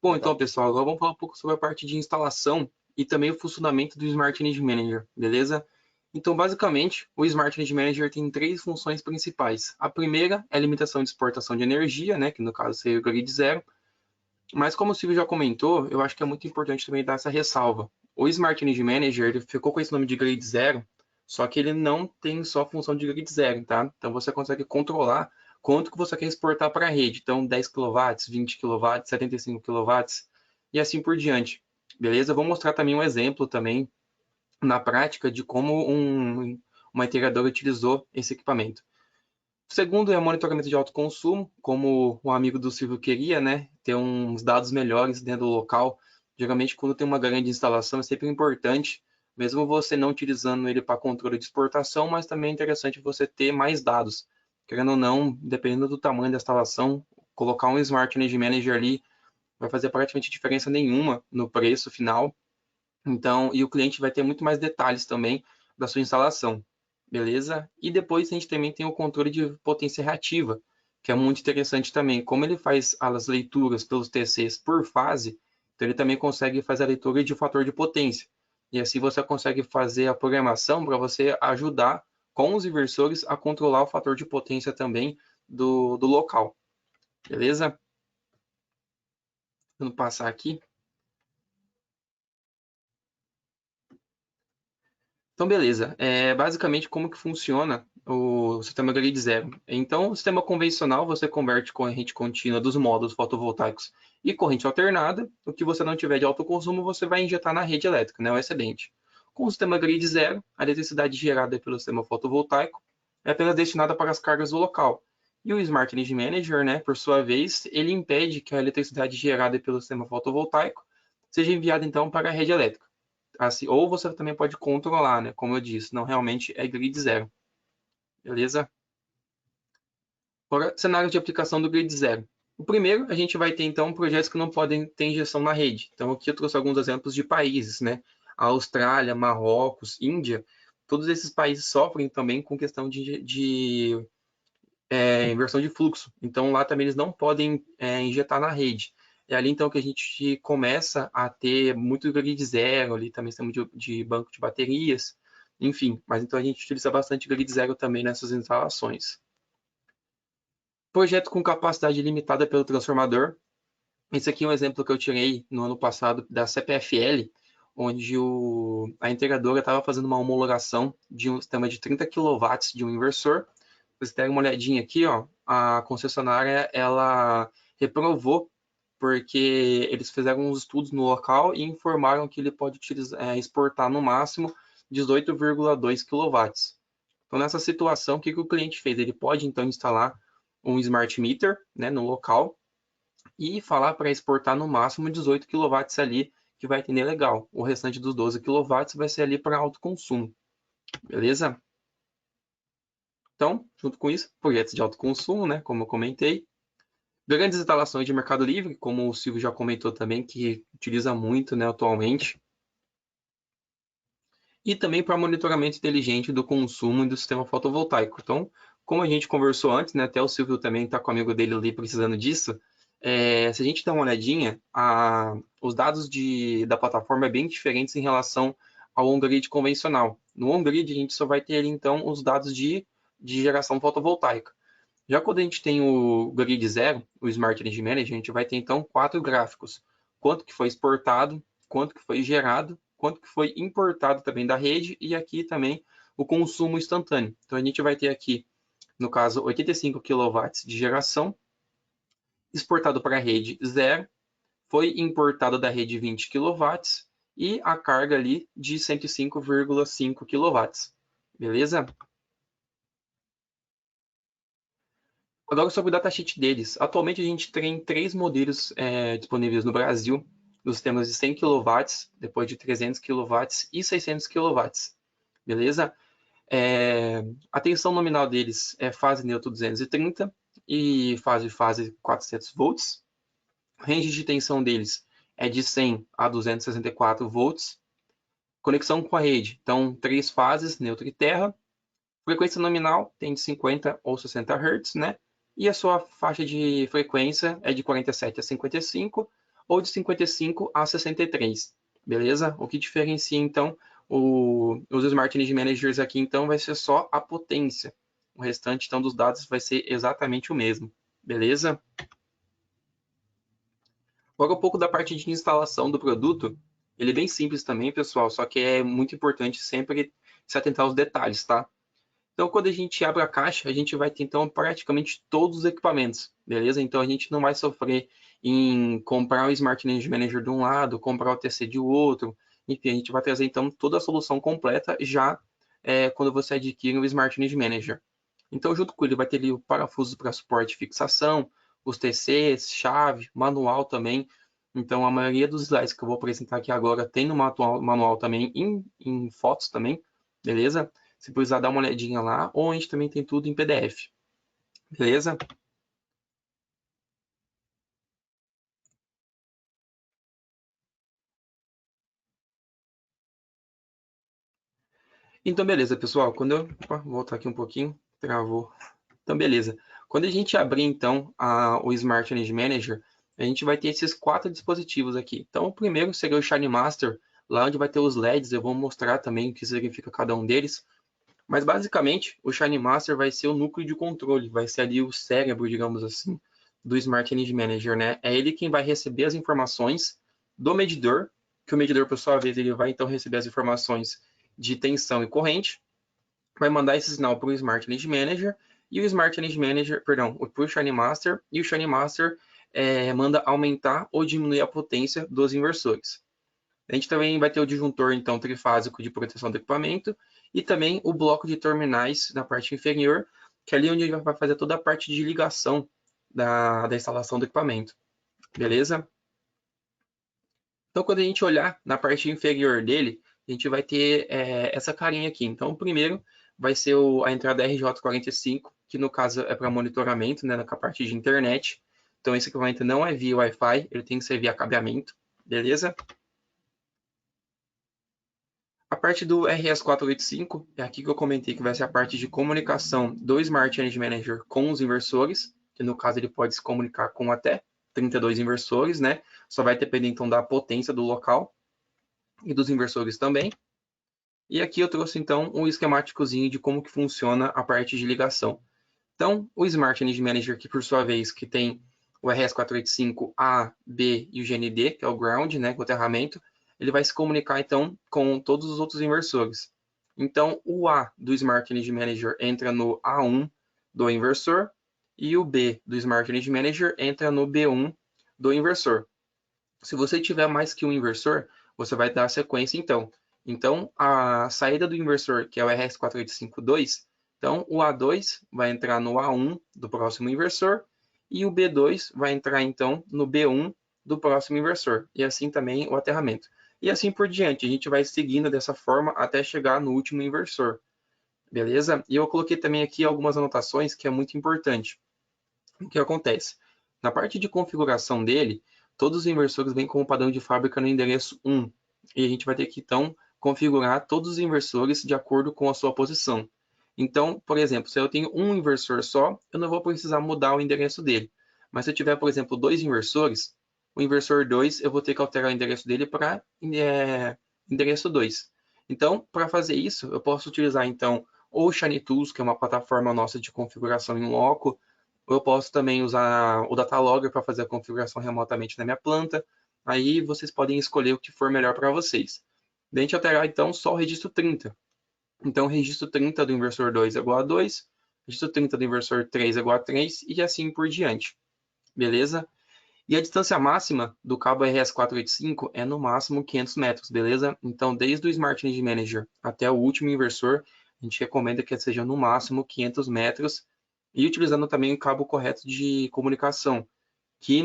Bom, então, Legal. pessoal, agora vamos falar um pouco sobre a parte de instalação e também o funcionamento do Smart Energy Manager, beleza? Então, basicamente, o Smart Energy Manager tem três funções principais. A primeira é a limitação de exportação de energia, né? Que no caso seria o Grid Zero. Mas como o Silvio já comentou, eu acho que é muito importante também dar essa ressalva. O Smart Energy Manager ele ficou com esse nome de Grid Zero, só que ele não tem só a função de Grid Zero, tá? Então você consegue controlar quanto que você quer exportar para a rede. Então 10 kW, 20 kW, 75 kW e assim por diante. Beleza? Eu vou mostrar também um exemplo também na prática de como uma integradora utilizou esse equipamento. O segundo é o monitoramento de alto consumo, como o amigo do Silvio queria, né? Ter uns dados melhores dentro do local. Geralmente, quando tem uma grande instalação, é sempre importante, mesmo você não utilizando ele para controle de exportação, mas também é interessante você ter mais dados. Querendo ou não, dependendo do tamanho da instalação, colocar um Smart Energy Manager ali vai fazer praticamente diferença nenhuma no preço final. Então, e o cliente vai ter muito mais detalhes também da sua instalação, beleza? E depois a gente também tem o controle de potência reativa, que é muito interessante também. Como ele faz as leituras pelos TCs por fase, então ele também consegue fazer a leitura de fator de potência. E assim você consegue fazer a programação para você ajudar com os inversores a controlar o fator de potência também do local, beleza? Vamos passar aqui. Então, beleza. Basicamente, como que funciona o sistema Grid Zero? Então, o sistema convencional, você converte corrente contínua dos módulos fotovoltaicos e corrente alternada. O que você não tiver de alto consumo, você vai injetar na rede elétrica, né, o excedente. Com o sistema Grid Zero, a eletricidade gerada pelo sistema fotovoltaico é apenas destinada para as cargas do local. E o Smart Energy Manager, né, por sua vez, ele impede que a eletricidade gerada pelo sistema fotovoltaico seja enviada, então, para a rede elétrica. Assim, ou você também pode controlar, né? Como eu disse, não realmente é grid zero, beleza? Agora, cenário de aplicação do grid zero. O primeiro, a gente vai ter então projetos que não podem ter injeção na rede. Então, aqui eu trouxe alguns exemplos de países, né? A Austrália, Marrocos, Índia, todos esses países sofrem também com questão de inversão de fluxo. Então, lá também eles não podem injetar na rede. É ali então que a gente começa a ter muito grid zero, ali também estamos de banco de baterias, enfim. Mas então a gente utiliza bastante grid zero também nessas instalações. Projeto com capacidade limitada pelo transformador. Esse aqui é um exemplo que eu tirei no ano passado da CPFL, onde a integradora estava fazendo uma homologação de um sistema de 30 kW de um inversor. Vocês terem uma olhadinha aqui, ó, a concessionária ela reprovou porque eles fizeram uns estudos no local e informaram que ele pode exportar no máximo 18,2 kW. Então, nessa situação, o que o cliente fez? Ele pode, então, instalar um smart meter, né, no local e falar para exportar no máximo 18 kW ali, que vai atender legal. O restante dos 12 kW vai ser ali para alto consumo, beleza? Então, junto com isso, projetos de alto consumo, né, como eu comentei. Grandes instalações de Mercado Livre, como o Silvio já comentou também, que utiliza muito, né, atualmente. E também para monitoramento inteligente do consumo e do sistema fotovoltaico. Então, como a gente conversou antes, né, até o Silvio também está com o amigo dele ali precisando disso, se a gente der uma olhadinha, os dados da plataforma é bem diferentes em relação ao on-grid convencional. No on-grid, a gente só vai ter, então, os dados de geração fotovoltaica. Já quando a gente tem o Grid Zero, o Smart Energy Manager, a gente vai ter então 4 gráficos. Quanto que foi exportado, quanto que foi gerado, quanto que foi importado também da rede e aqui também o consumo instantâneo. Então a gente vai ter aqui, no caso, 85 kW de geração, exportado para a rede zero, foi importado da rede 20 kW e a carga ali de 105,5 kW. Beleza? Agora sobre o datasheet deles. Atualmente a gente tem três modelos disponíveis no Brasil, dos sistemas de 100 kW, depois de 300 kW e 600 kW. Beleza? A tensão nominal deles é fase neutro 230 e fase 400 volts. O range de tensão deles é de 100 a 264 volts. Conexão com a rede, então 3 fases, neutro e terra. Frequência nominal tem de 50 ou 60 Hz, né? E a sua faixa de frequência é de 47 a 55 ou de 55 a 63, beleza? O que diferencia, então, os Smart Energy Managers aqui, então, vai ser só a potência. O restante, então, dos dados vai ser exatamente o mesmo, beleza? Agora um pouco da parte de instalação do produto. Ele é bem simples também, pessoal, só que é muito importante sempre se atentar aos detalhes, tá? Então, quando a gente abre a caixa, a gente vai ter, então, praticamente todos os equipamentos, beleza? Então, a gente não vai sofrer em comprar o Smart Energy Manager de um lado, comprar o TC de outro. Enfim, a gente vai trazer, então, toda a solução completa já quando você adquire o Smart Energy Manager. Então, junto com ele, vai ter ali o parafuso para suporte e fixação, os TCs, chave, manual também. Então, a maioria dos slides que eu vou apresentar aqui agora tem no manual também, em fotos também, beleza? Se precisar dar uma olhadinha lá, ou a gente também tem tudo em PDF, beleza? Então, beleza, pessoal. Quando eu vou voltar aqui um pouquinho, travou. Então, beleza. Quando a gente abrir, então, o Smart Energy Manager, a gente vai ter esses 4 dispositivos aqui. Então, o primeiro seria o Shine Master, lá onde vai ter os LEDs. Eu vou mostrar também o que significa cada um deles. Mas, basicamente, o Shine Master vai ser o núcleo de controle, vai ser ali o cérebro, digamos assim, do Smart Energy Manager, né? É ele quem vai receber as informações do medidor, que o medidor, por sua vez, ele vai, então, receber as informações de tensão e corrente, vai mandar esse sinal para o Smart Energy Manager, e o Smart Energy Manager, perdão, para o Shine Master, e o Shine Master manda aumentar ou diminuir a potência dos inversores. A gente também vai ter o disjuntor, então, trifásico de proteção do equipamento, e também o bloco de terminais na parte inferior, que é ali onde a gente vai fazer toda a parte de ligação da instalação do equipamento. Beleza? Então, quando a gente olhar na parte inferior dele, a gente vai ter essa carinha aqui. Então, o primeiro vai ser a entrada RJ45, que no caso é para monitoramento, né, na parte de internet. Então, esse equipamento não é via Wi-Fi, ele tem que ser via cabeamento, beleza? A parte do RS485 é aqui que eu comentei que vai ser a parte de comunicação do Smart Energy Manager com os inversores, que no caso ele pode se comunicar com até 32 inversores, né? Só vai depender então da potência do local e dos inversores também. E aqui eu trouxe então um esquemáticozinho de como que funciona a parte de ligação. Então, o Smart Energy Manager, que por sua vez que tem o RS485A, B e o GND, que é o ground, né, o aterramento, ele vai se comunicar então com todos os outros inversores. Então, o A do Smart Energy Manager entra no A1 do inversor e o B do Smart Energy Manager entra no B1 do inversor. Se você tiver mais que um inversor, você vai dar a sequência então. Então, a saída do inversor, que é o RS485-2, então o A2 vai entrar no A1 do próximo inversor e o B2 vai entrar então no B1 do próximo inversor. E assim também o aterramento. E assim por diante, a gente vai seguindo dessa forma até chegar no último inversor. Beleza? E eu coloquei também aqui algumas anotações que é muito importante. O que acontece? Na parte de configuração dele, todos os inversores vêm com o padrão de fábrica no endereço 1. E a gente vai ter que, então, configurar todos os inversores de acordo com a sua posição. Então, por exemplo, se eu tenho um inversor só, eu não vou precisar mudar o endereço dele. Mas se eu tiver, por exemplo, 2 inversores, o inversor 2 eu vou ter que alterar o endereço dele para endereço 2. Então, para fazer isso, eu posso utilizar, então, ou o Shiny Tools, que é uma plataforma nossa de configuração em loco, eu posso também usar o Datalogger para fazer a configuração remotamente na minha planta. Aí vocês podem escolher o que for melhor para vocês. Daí a gente alterar então só o registro 30. Então, o registro 30 do inversor 2 é igual a 2, registro 30 do inversor 3 é igual a 3 e assim por diante. Beleza? E a distância máxima do cabo RS485 é no máximo 500 metros, beleza? Então, desde o Smart Energy Manager até o último inversor, a gente recomenda que seja no máximo 500 metros e utilizando também o cabo correto de comunicação, que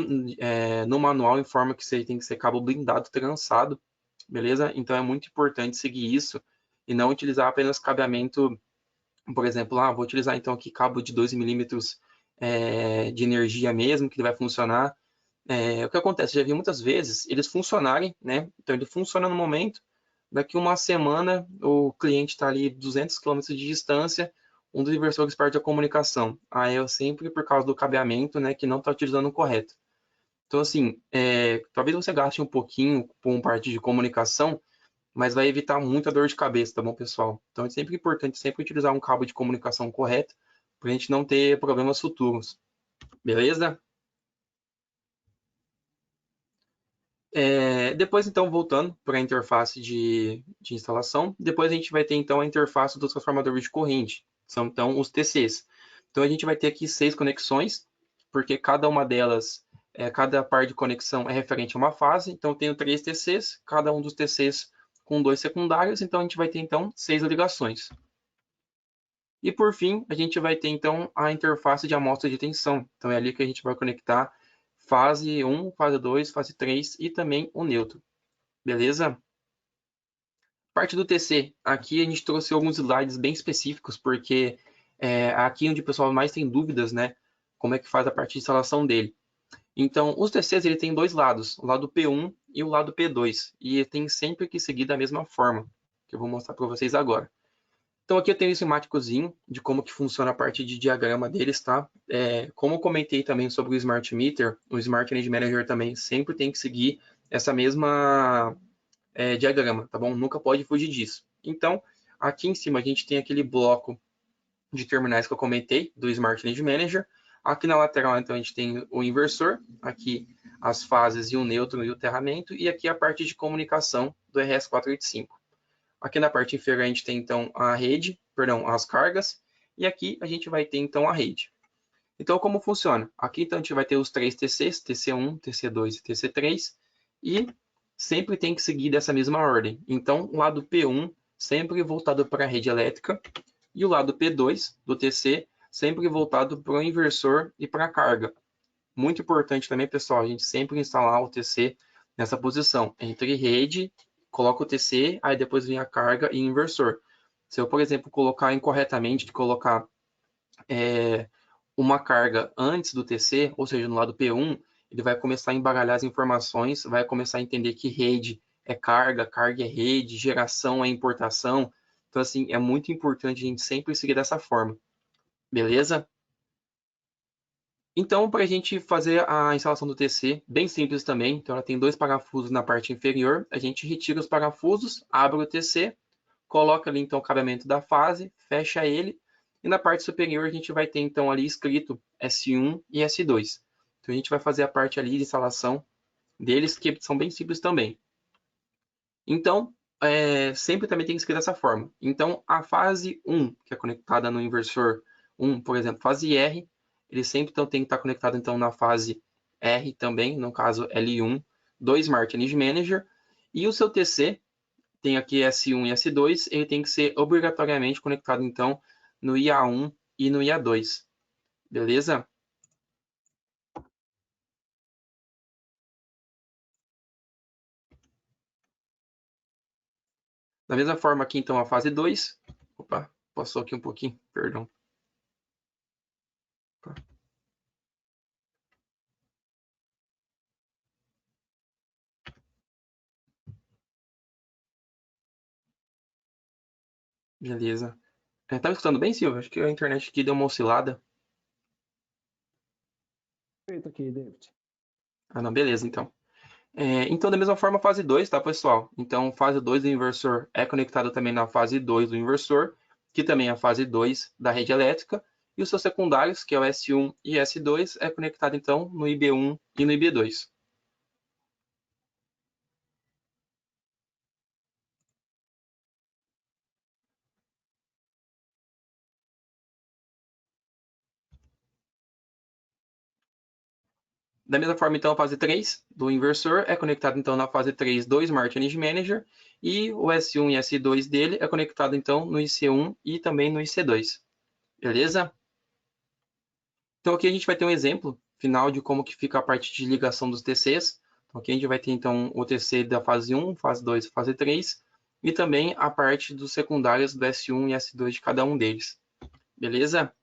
no manual informa que tem que ser cabo blindado trançado, beleza? Então, é muito importante seguir isso e não utilizar apenas cabeamento, por exemplo, vou utilizar então aqui cabo de 12 milímetros de energia mesmo, que vai funcionar. O que acontece? Já vi muitas vezes eles funcionarem, né? Então ele funciona no momento, daqui uma semana o cliente está ali 200 km de distância, um dos inversores perde a comunicação. Aí eu sempre, por causa do cabeamento, né, que não está utilizando o correto. Então, assim, talvez você gaste um pouquinho com parte de comunicação, mas vai evitar muita dor de cabeça, tá bom, pessoal? Então, é sempre importante sempre utilizar um cabo de comunicação correto, para a gente não ter problemas futuros. Beleza? Depois, então, voltando para a interface de instalação, depois a gente vai ter, então, a interface dos transformadores de corrente, são, então, os TCs. Então, a gente vai ter aqui 6 conexões, porque cada uma delas, cada par de conexão é referente a uma fase, então, eu tenho 3 TCs, cada um dos TCs com 2 secundários, então, a gente vai ter, então, 6 ligações. E, por fim, a gente vai ter, então, a interface de amostra de tensão. Então, é ali que a gente vai conectar fase 1, fase 2, fase 3 e também o neutro. Beleza? Parte do TC. Aqui a gente trouxe alguns slides bem específicos, porque aqui onde o pessoal mais tem dúvidas, né? Como é que faz a parte de instalação dele. Então, os TCs ele tem dois lados, o lado P1 e o lado P2. E tem sempre que seguir da mesma forma, que eu vou mostrar para vocês agora. Então, aqui eu tenho esse esquemáticozinho de como que funciona a parte de diagrama deles, tá? Como eu comentei também sobre o Smart Meter, o Smart Energy Manager também sempre tem que seguir essa mesma diagrama, tá bom? Nunca pode fugir disso. Então, aqui em cima a gente tem aquele bloco de terminais que eu comentei, do Smart Energy Manager. Aqui na lateral, então, a gente tem o inversor, aqui as fases e o neutro e o aterramento, e aqui a parte de comunicação do RS485. Aqui na parte inferior a gente tem então a rede, perdão, as cargas, e aqui a gente vai ter então a rede. Então como funciona? Aqui então a gente vai ter os 3 TCs, TC1, TC2 e TC3, e sempre tem que seguir dessa mesma ordem. Então o lado P1 sempre voltado para a rede elétrica, e o lado P2 do TC sempre voltado para o inversor e para a carga. Muito importante também, pessoal, a gente sempre instalar o TC nessa posição, entre rede, coloca o TC, aí depois vem a carga e inversor. Se eu, por exemplo, colocar incorretamente, colocar uma carga antes do TC, ou seja, no lado P1, ele vai começar a embaralhar as informações, vai começar a entender que rede é carga, carga é rede, geração é importação. Então, assim, é muito importante a gente sempre seguir dessa forma. Beleza? Então, para a gente fazer a instalação do TC, bem simples também, então ela tem 2 parafusos na parte inferior, a gente retira os parafusos, abre o TC, coloca ali então o cabeamento da fase, fecha ele, e na parte superior a gente vai ter então ali escrito S1 e S2. Então a gente vai fazer a parte ali de instalação deles, que são bem simples também. Então, sempre também tem que escrever dessa forma. Então, a fase 1, que é conectada no inversor 1, por exemplo, fase R, ele sempre então, tem que estar conectado então, na fase R também, no caso L1, do Smart Energy Manager. E o seu TC, tem aqui S1 e S2, ele tem que ser obrigatoriamente conectado então no IA1 e no IA2. Beleza? Da mesma forma aqui então a fase 2. Opa, passou aqui um pouquinho, perdão. Beleza. Tá me escutando bem, Silvio? Acho que a internet aqui deu uma oscilada. Feito aqui, David. Ah, não, beleza, então. Então, da mesma forma, fase 2, tá, pessoal? Então, fase 2 do inversor é conectado também na fase 2 do inversor, que também é a fase 2 da rede elétrica, e os seus secundários, que é o S1 e S2, é conectado, então, no IB1 e no IB2. Da mesma forma, então, a fase 3 do inversor é conectado, então, na fase 3 do Smart Energy Manager, e o S1 e S2 dele é conectado, então, no IC1 e também no IC2. Beleza? Então, aqui a gente vai ter um exemplo final de como que fica a parte de ligação dos TCs. Então, aqui a gente vai ter, então, o TC da fase 1, fase 2 e fase 3, e também a parte dos secundários do S1 e S2 de cada um deles. Beleza?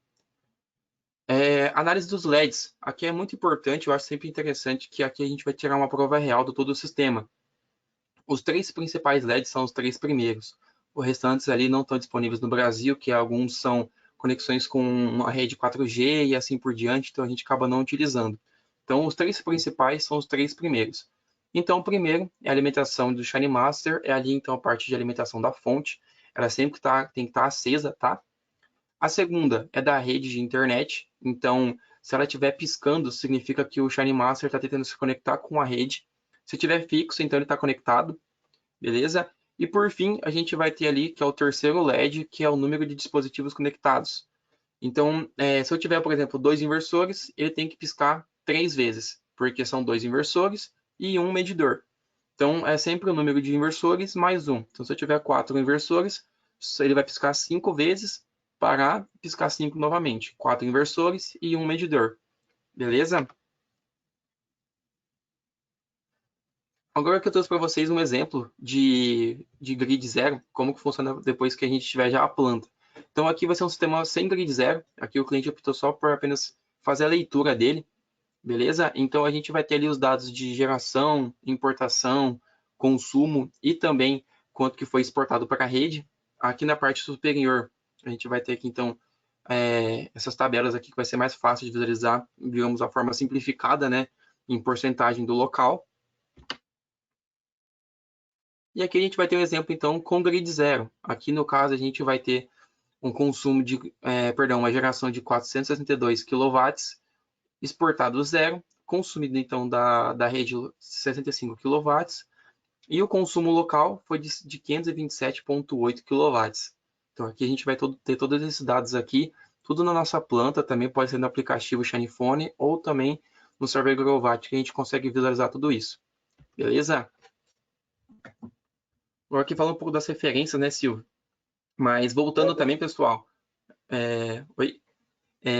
Análise dos LEDs. Aqui é muito importante, eu acho sempre interessante que aqui a gente vai tirar uma prova real de todo o sistema. Os 3 principais LEDs são os 3 primeiros. Os restantes ali não estão disponíveis no Brasil, que alguns são conexões com uma rede 4G e assim por diante, então a gente acaba não utilizando. Então, os 3 principais são os 3 primeiros. Então, o primeiro é a alimentação do Shine Master, é ali então a parte de alimentação da fonte, ela sempre tem que estar acesa, tá? A segunda é da rede de internet, então se ela estiver piscando, significa que o Shine Master está tentando se conectar com a rede. Se estiver fixo, então ele está conectado, beleza? E por fim, a gente vai ter ali, que é o terceiro LED, que é o número de dispositivos conectados. Então, se eu tiver, por exemplo, 2 inversores, ele tem que piscar 3 vezes, porque são 2 inversores e um medidor. Então, é sempre o número de inversores mais um. Então, se eu tiver 4 inversores, ele vai piscar 5 vezes, parar, piscar 5 novamente. 4 inversores e um medidor. Beleza? Agora que eu trouxe para vocês um exemplo de grid zero, como que funciona depois que a gente tiver já a planta. Então aqui vai ser um sistema sem grid zero, aqui o cliente optou só por apenas fazer a leitura dele, beleza? Então a gente vai ter ali os dados de geração, importação, consumo e também quanto que foi exportado para a rede. Aqui na parte superior a gente vai ter aqui então essas tabelas aqui que vai ser mais fácil de visualizar, digamos, a forma simplificada, né, em porcentagem do local. E aqui a gente vai ter um exemplo, então, com grid zero. Aqui, no caso, a gente vai ter um consumo uma geração de 462 kW, exportado zero, consumido, então, da rede 65 kW, e o consumo local foi de 527,8 kW. Então, aqui a gente vai ter todos esses dados aqui, tudo na nossa planta, também pode ser no aplicativo Shinephone ou também no server Grovat, que a gente consegue visualizar tudo isso. Beleza? Agora aqui falando um pouco das referências, né, Silvio? Mas voltando também, pessoal, oi,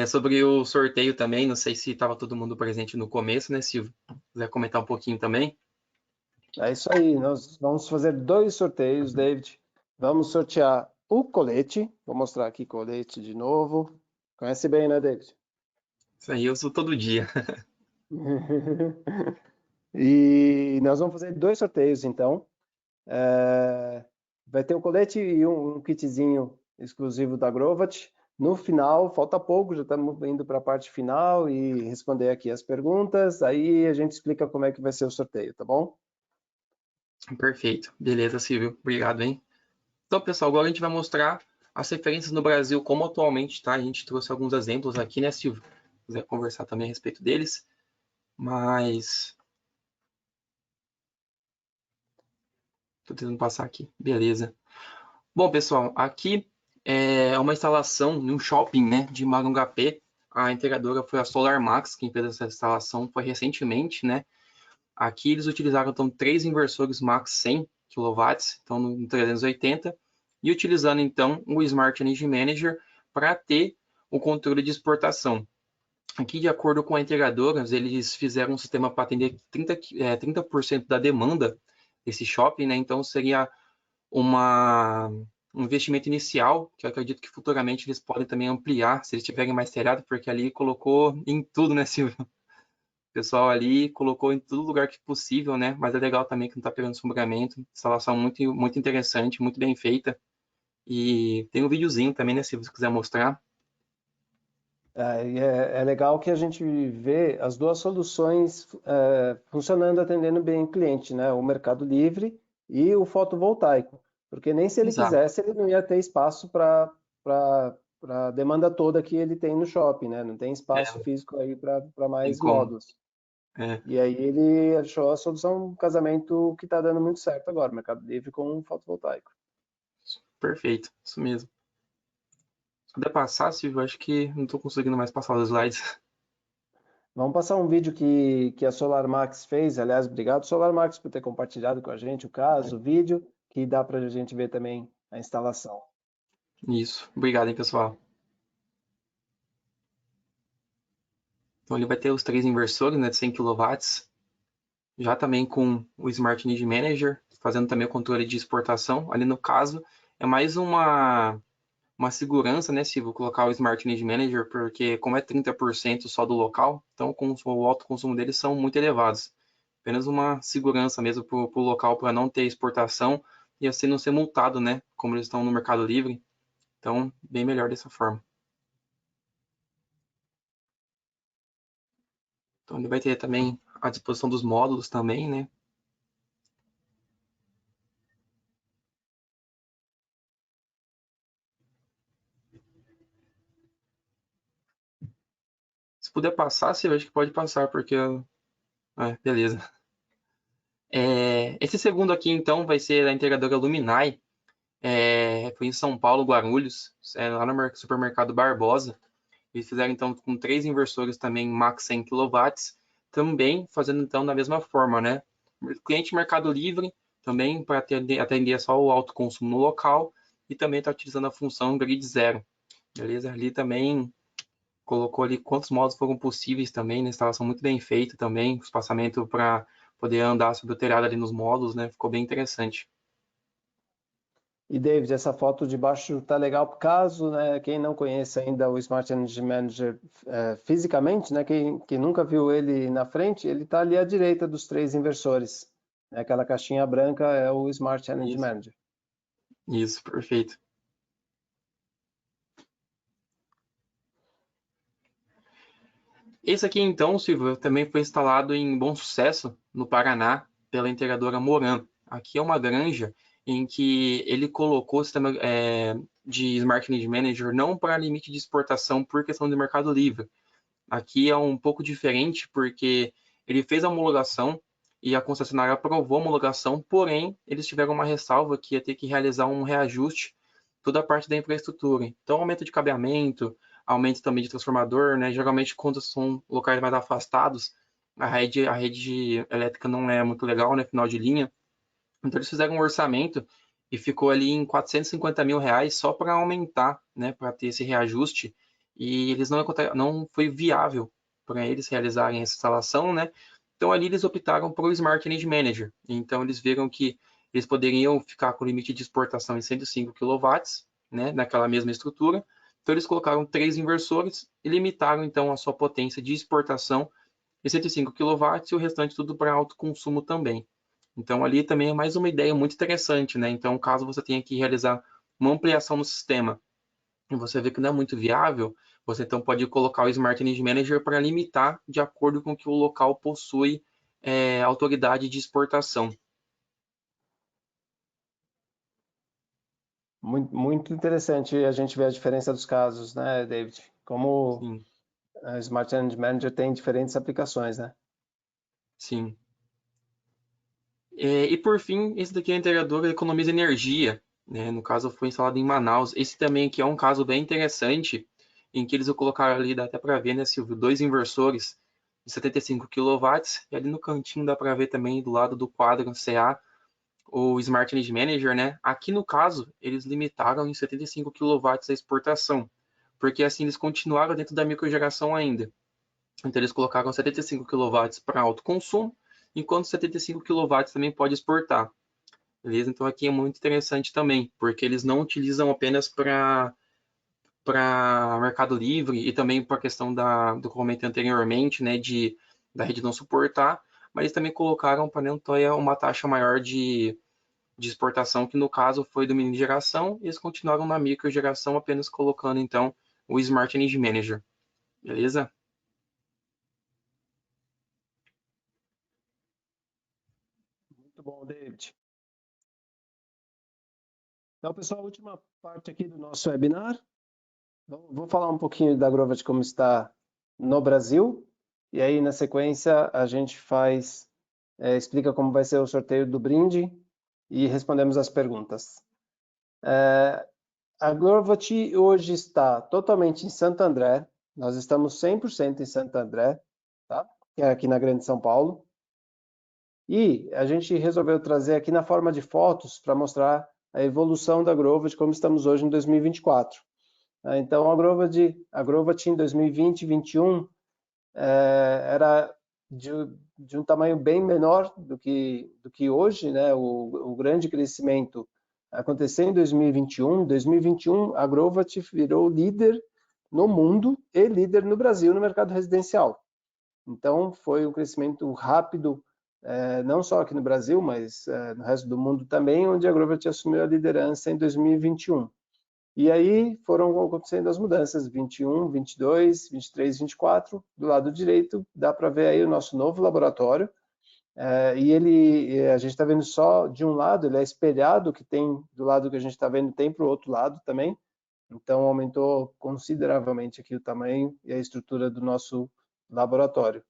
sobre o sorteio também, não sei se estava todo mundo presente no começo, né, Silvio? Quiser comentar um pouquinho também? É isso aí, nós vamos fazer 2 sorteios, David. Vamos sortear o colete, vou mostrar aqui colete de novo. Conhece bem, né, David? Isso aí eu uso todo dia. E nós vamos fazer 2 sorteios, então. Vai ter um colete e um kitzinho exclusivo da Grovat. No final, falta pouco, já estamos indo para a parte final e responder aqui as perguntas. Aí a gente explica como é que vai ser o sorteio, tá bom? Perfeito. Beleza, Silvio. Obrigado, hein? Então, pessoal, agora a gente vai mostrar as referências no Brasil como atualmente, tá? A gente trouxe alguns exemplos aqui, né, Silvio? Se quiser conversar também a respeito deles. Mas... Tô tentando passar aqui. Beleza. Bom, pessoal, aqui é uma instalação em um shopping, né, de Maringá. A integradora foi a Solar Max, quem fez essa instalação foi recentemente, né? Aqui eles utilizaram então 3 inversores Max 100 kW, então no 380, e utilizando então o Smart Energy Manager para ter o controle de exportação. Aqui, de acordo com a integradora, eles fizeram um sistema para atender 30% da demanda desse shopping, né? Então seria um investimento inicial, que eu acredito que futuramente eles podem também ampliar, se eles tiverem mais telhado, porque ali colocou em tudo, né, Silvio? O pessoal ali colocou em todo lugar que possível, né? Mas é legal também que não está pegando sombreamento. Instalação muito, muito interessante, muito bem feita. E tem um videozinho também, né? Se você quiser mostrar. É legal que a gente vê as duas soluções funcionando, atendendo bem o cliente, né? O Mercado Livre e o fotovoltaico. Porque nem se ele Exato. quisesse, ele não ia ter espaço para a demanda toda que ele tem no shopping, né? Não tem espaço É, físico aí para tem mais como. módulos. É, E aí ele achou a solução, um casamento que está dando muito certo agora, Mercado Livre com o fotovoltaico. perfeito. Isso mesmo. Se puder passar, Silvio, acho que não estou conseguindo mais passar os slides. Vamos passar um vídeo que a Solar Max fez. Aliás, obrigado, Solar Max, por ter compartilhado com a gente o caso, o vídeo, que dá para a gente ver também a instalação. Isso. Obrigado, hein, pessoal. Então ele vai ter os 3 inversores, né, de 100 kW, já também com o Smart Need Manager, fazendo também o controle de exportação. Ali no caso, é mais uma segurança, né, se vou colocar o Smart Need Manager, porque como é 30% só do local, então o alto consumo deles são muito elevados. apenas uma segurança mesmo para o local, para não ter exportação e assim não ser multado, né? Como eles estão no Mercado Livre. Então, bem melhor dessa forma. Então, ele vai ter também a disposição dos módulos também, né? Se puder passar, eu acho que pode passar, porque... beleza. Esse segundo aqui, então, vai ser da integradora Luminai. Foi em São Paulo, Guarulhos, lá no supermercado Barbosa. Eles fizeram, então, com 3 inversores também max 100 kW, também fazendo, então, da mesma forma, né? Cliente Mercado Livre, também para atender só o alto consumo no local, e também está utilizando a função Grid Zero. Beleza? Ali também colocou ali quantos modos foram possíveis também, né? Instalação muito bem feita também, espaçamento para poder andar sobre o telhado ali nos módulos, né? Ficou bem interessante. E David, essa foto de baixo tá legal, caso, né, quem não conhece ainda o Smart Energy Manager fisicamente, né, quem nunca viu ele na frente, ele está ali à direita dos 3 inversores. Aquela caixinha branca é o Smart Energy Manager. Isso, perfeito. Esse aqui, então, Silvio, também foi instalado em Bom Sucesso, no Paraná, pela integradora Moran. Aqui é uma granja em que ele colocou o sistema de Smart Energy Manager não para limite de exportação por questão de mercado livre. Aqui é um pouco diferente porque ele fez a homologação e a concessionária aprovou a homologação, porém eles tiveram uma ressalva que ia ter que realizar um reajuste toda a parte da infraestrutura. Então, aumento de cabeamento, aumento também de transformador, né? Geralmente, quando são locais mais afastados, a rede elétrica não é muito legal, né? Final de linha. Então, eles fizeram um orçamento e ficou ali em R$ 450 mil só para aumentar, né? Para ter esse reajuste. E eles não foi viável para eles realizarem essa instalação, né? Então, ali eles optaram por o Smart Energy Manager. Então, eles viram que eles poderiam ficar com o limite de exportação em 105 kW, né, naquela mesma estrutura. Então, eles colocaram 3 inversores e limitaram, então, a sua potência de exportação em 105 kW e o restante tudo para alto consumo também. Então, ali também é mais uma ideia muito interessante, né? Então, caso você tenha que realizar uma ampliação no sistema e você vê que não é muito viável, você então pode colocar o Smart Energy Manager para limitar de acordo com que o local possui autoridade de exportação. Muito, muito interessante a gente ver a diferença dos casos, né, David? Como Sim, a Smart Energy Manager tem diferentes aplicações, né? sim. E por fim, esse daqui é o integrador que economiza energia, né? No caso, foi instalado em Manaus. Esse também aqui é um caso bem interessante, em que eles colocaram ali, dá até para ver, né, Silvio, 2 inversores de 75 kW, e ali no cantinho dá para ver também, do lado do quadro CA, o Smart Energy Manager, né? Aqui no caso, eles limitaram em 75 kW a exportação, porque assim eles continuaram dentro da microgeração ainda. Então eles colocaram 75 kW para alto consumo, enquanto 75 kW também pode exportar. Beleza? Então aqui é muito interessante também, porque eles não utilizam apenas para Mercado Livre e também para a questão do que eu comentei anteriormente, né, da rede não suportar, mas eles também colocaram para não ter uma taxa maior de exportação, que no caso foi do mini geração, e eles continuaram na micro geração, apenas colocando então o Smart Energy Manager. Beleza? Muito bom, David. Então, pessoal, a última parte aqui do nosso webinar. Vou falar um pouquinho da Grovat como está no Brasil, e aí na sequência a gente explica como vai ser o sorteio do brinde e respondemos as perguntas. A Grovat hoje está totalmente em Santo André, nós estamos 100% em Santo André, tá? Que é aqui na Grande São Paulo. E a gente resolveu trazer aqui na forma de fotos para mostrar a evolução da Grovat como estamos hoje em 2024. Então, a Grovat em 2020 e 2021 era de um tamanho bem menor do que hoje, né? O grande crescimento aconteceu em 2021. Em 2021, a Grovat virou líder no mundo e líder no Brasil no mercado residencial. Então, foi um crescimento rápido não só aqui no Brasil, mas no resto do mundo também, onde a Grovat assumiu a liderança em 2021. E aí foram acontecendo as mudanças, 21, 22, 23, 24. Do lado direito, dá para ver aí o nosso novo laboratório. E a gente está vendo só de um lado, ele é espelhado, que tem do lado que a gente está vendo, tem para o outro lado também. Então, aumentou consideravelmente aqui o tamanho e a estrutura do nosso laboratório.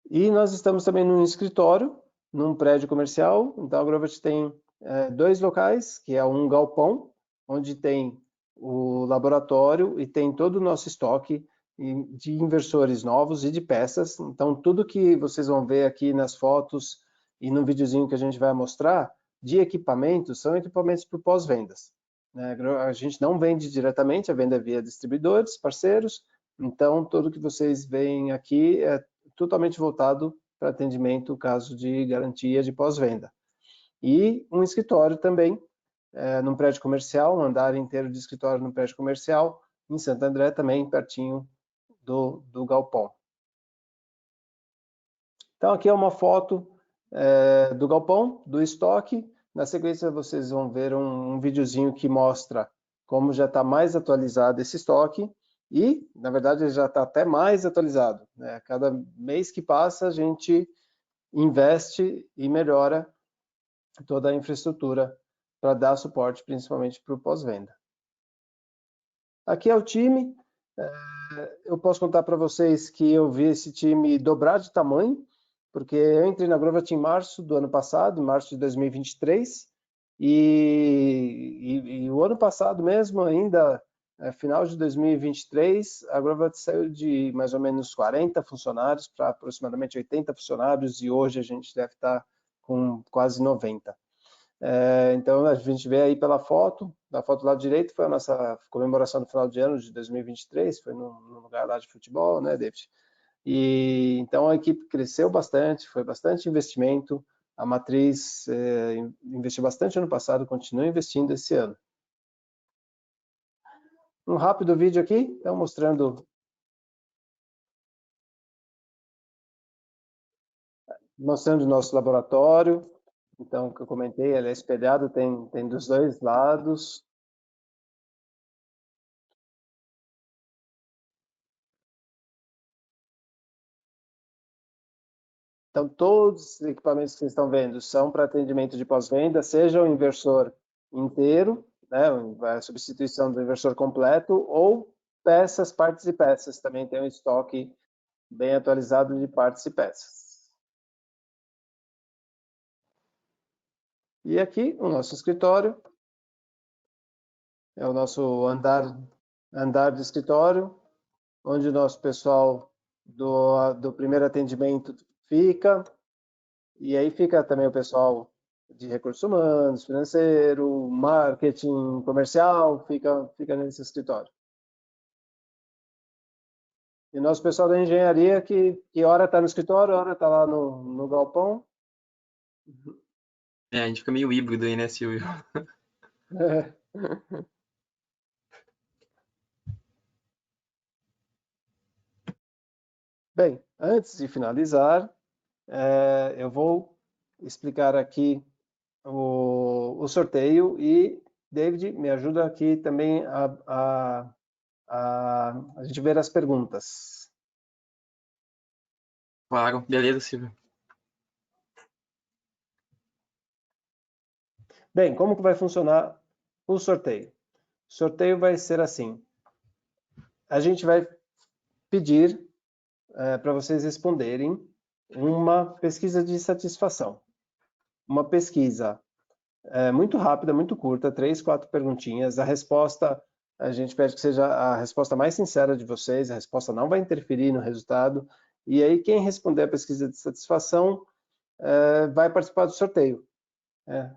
E nós estamos também num escritório, num prédio comercial. Então, a Grovat tem 2 locais, que é um galpão, onde tem o laboratório e tem todo o nosso estoque de inversores novos e de peças. Então, tudo que vocês vão ver aqui nas fotos e no videozinho que a gente vai mostrar de equipamentos, são equipamentos para pós-vendas. A gente não vende diretamente, a venda é via distribuidores, parceiros. Então, tudo que vocês veem aqui é totalmente voltado para atendimento, caso de garantia de pós-venda. E um escritório também, num prédio comercial, um andar inteiro de escritório num prédio comercial, em Santo André também, pertinho do galpão. Então, aqui é uma foto do galpão, do estoque. Na sequência, vocês vão ver um videozinho que mostra como já está mais atualizado esse estoque. E, na verdade, ele já está até mais atualizado. Cada mês que passa, a gente investe e melhora toda a infraestrutura para dar suporte, principalmente para o pós-venda. Aqui é o time. Eu posso contar para vocês que eu vi esse time dobrar de tamanho, porque eu entrei na Grovat em março do ano passado, em março de 2023, e o ano passado mesmo, ainda final de 2023, a Grovat saiu de mais ou menos 40 funcionários para aproximadamente 80 funcionários, e hoje a gente deve estar com quase 90. Então, a gente vê aí pela foto, na foto do lado direito foi a nossa comemoração do final de ano de 2023, foi num lugar lá de futebol, né, David? E então a equipe cresceu bastante, foi bastante investimento, a matriz investiu bastante ano passado, continua investindo esse ano. Um rápido vídeo aqui, então mostrando o nosso laboratório. Então, o que eu comentei, ele é espelhado, tem dos dois lados. Então, todos os equipamentos que vocês estão vendo são para atendimento de pós-venda, seja o inversor inteiro, né, a substituição do inversor completo, ou peças, partes e peças. Também tem um estoque bem atualizado de partes e peças. E aqui, o nosso escritório, é o nosso andar de escritório, onde o nosso pessoal do primeiro atendimento fica, e aí fica também o pessoal de recursos humanos, financeiro, marketing, comercial, fica nesse escritório. E nosso pessoal da engenharia, que hora está no escritório, hora está lá no galpão. A gente fica meio híbrido aí, né, Silvio? Bem, antes de finalizar, eu vou explicar aqui o sorteio e, David, me ajuda aqui também a gente ver as perguntas. Claro, beleza, Silvio. Bem, como que vai funcionar o sorteio? O sorteio vai ser assim. A gente vai pedir para vocês responderem uma pesquisa de satisfação. Uma pesquisa muito rápida, muito curta, 3, 4 perguntinhas. A resposta, a gente pede que seja a resposta mais sincera de vocês, a resposta não vai interferir no resultado. E aí, quem responder a pesquisa de satisfação vai participar do sorteio.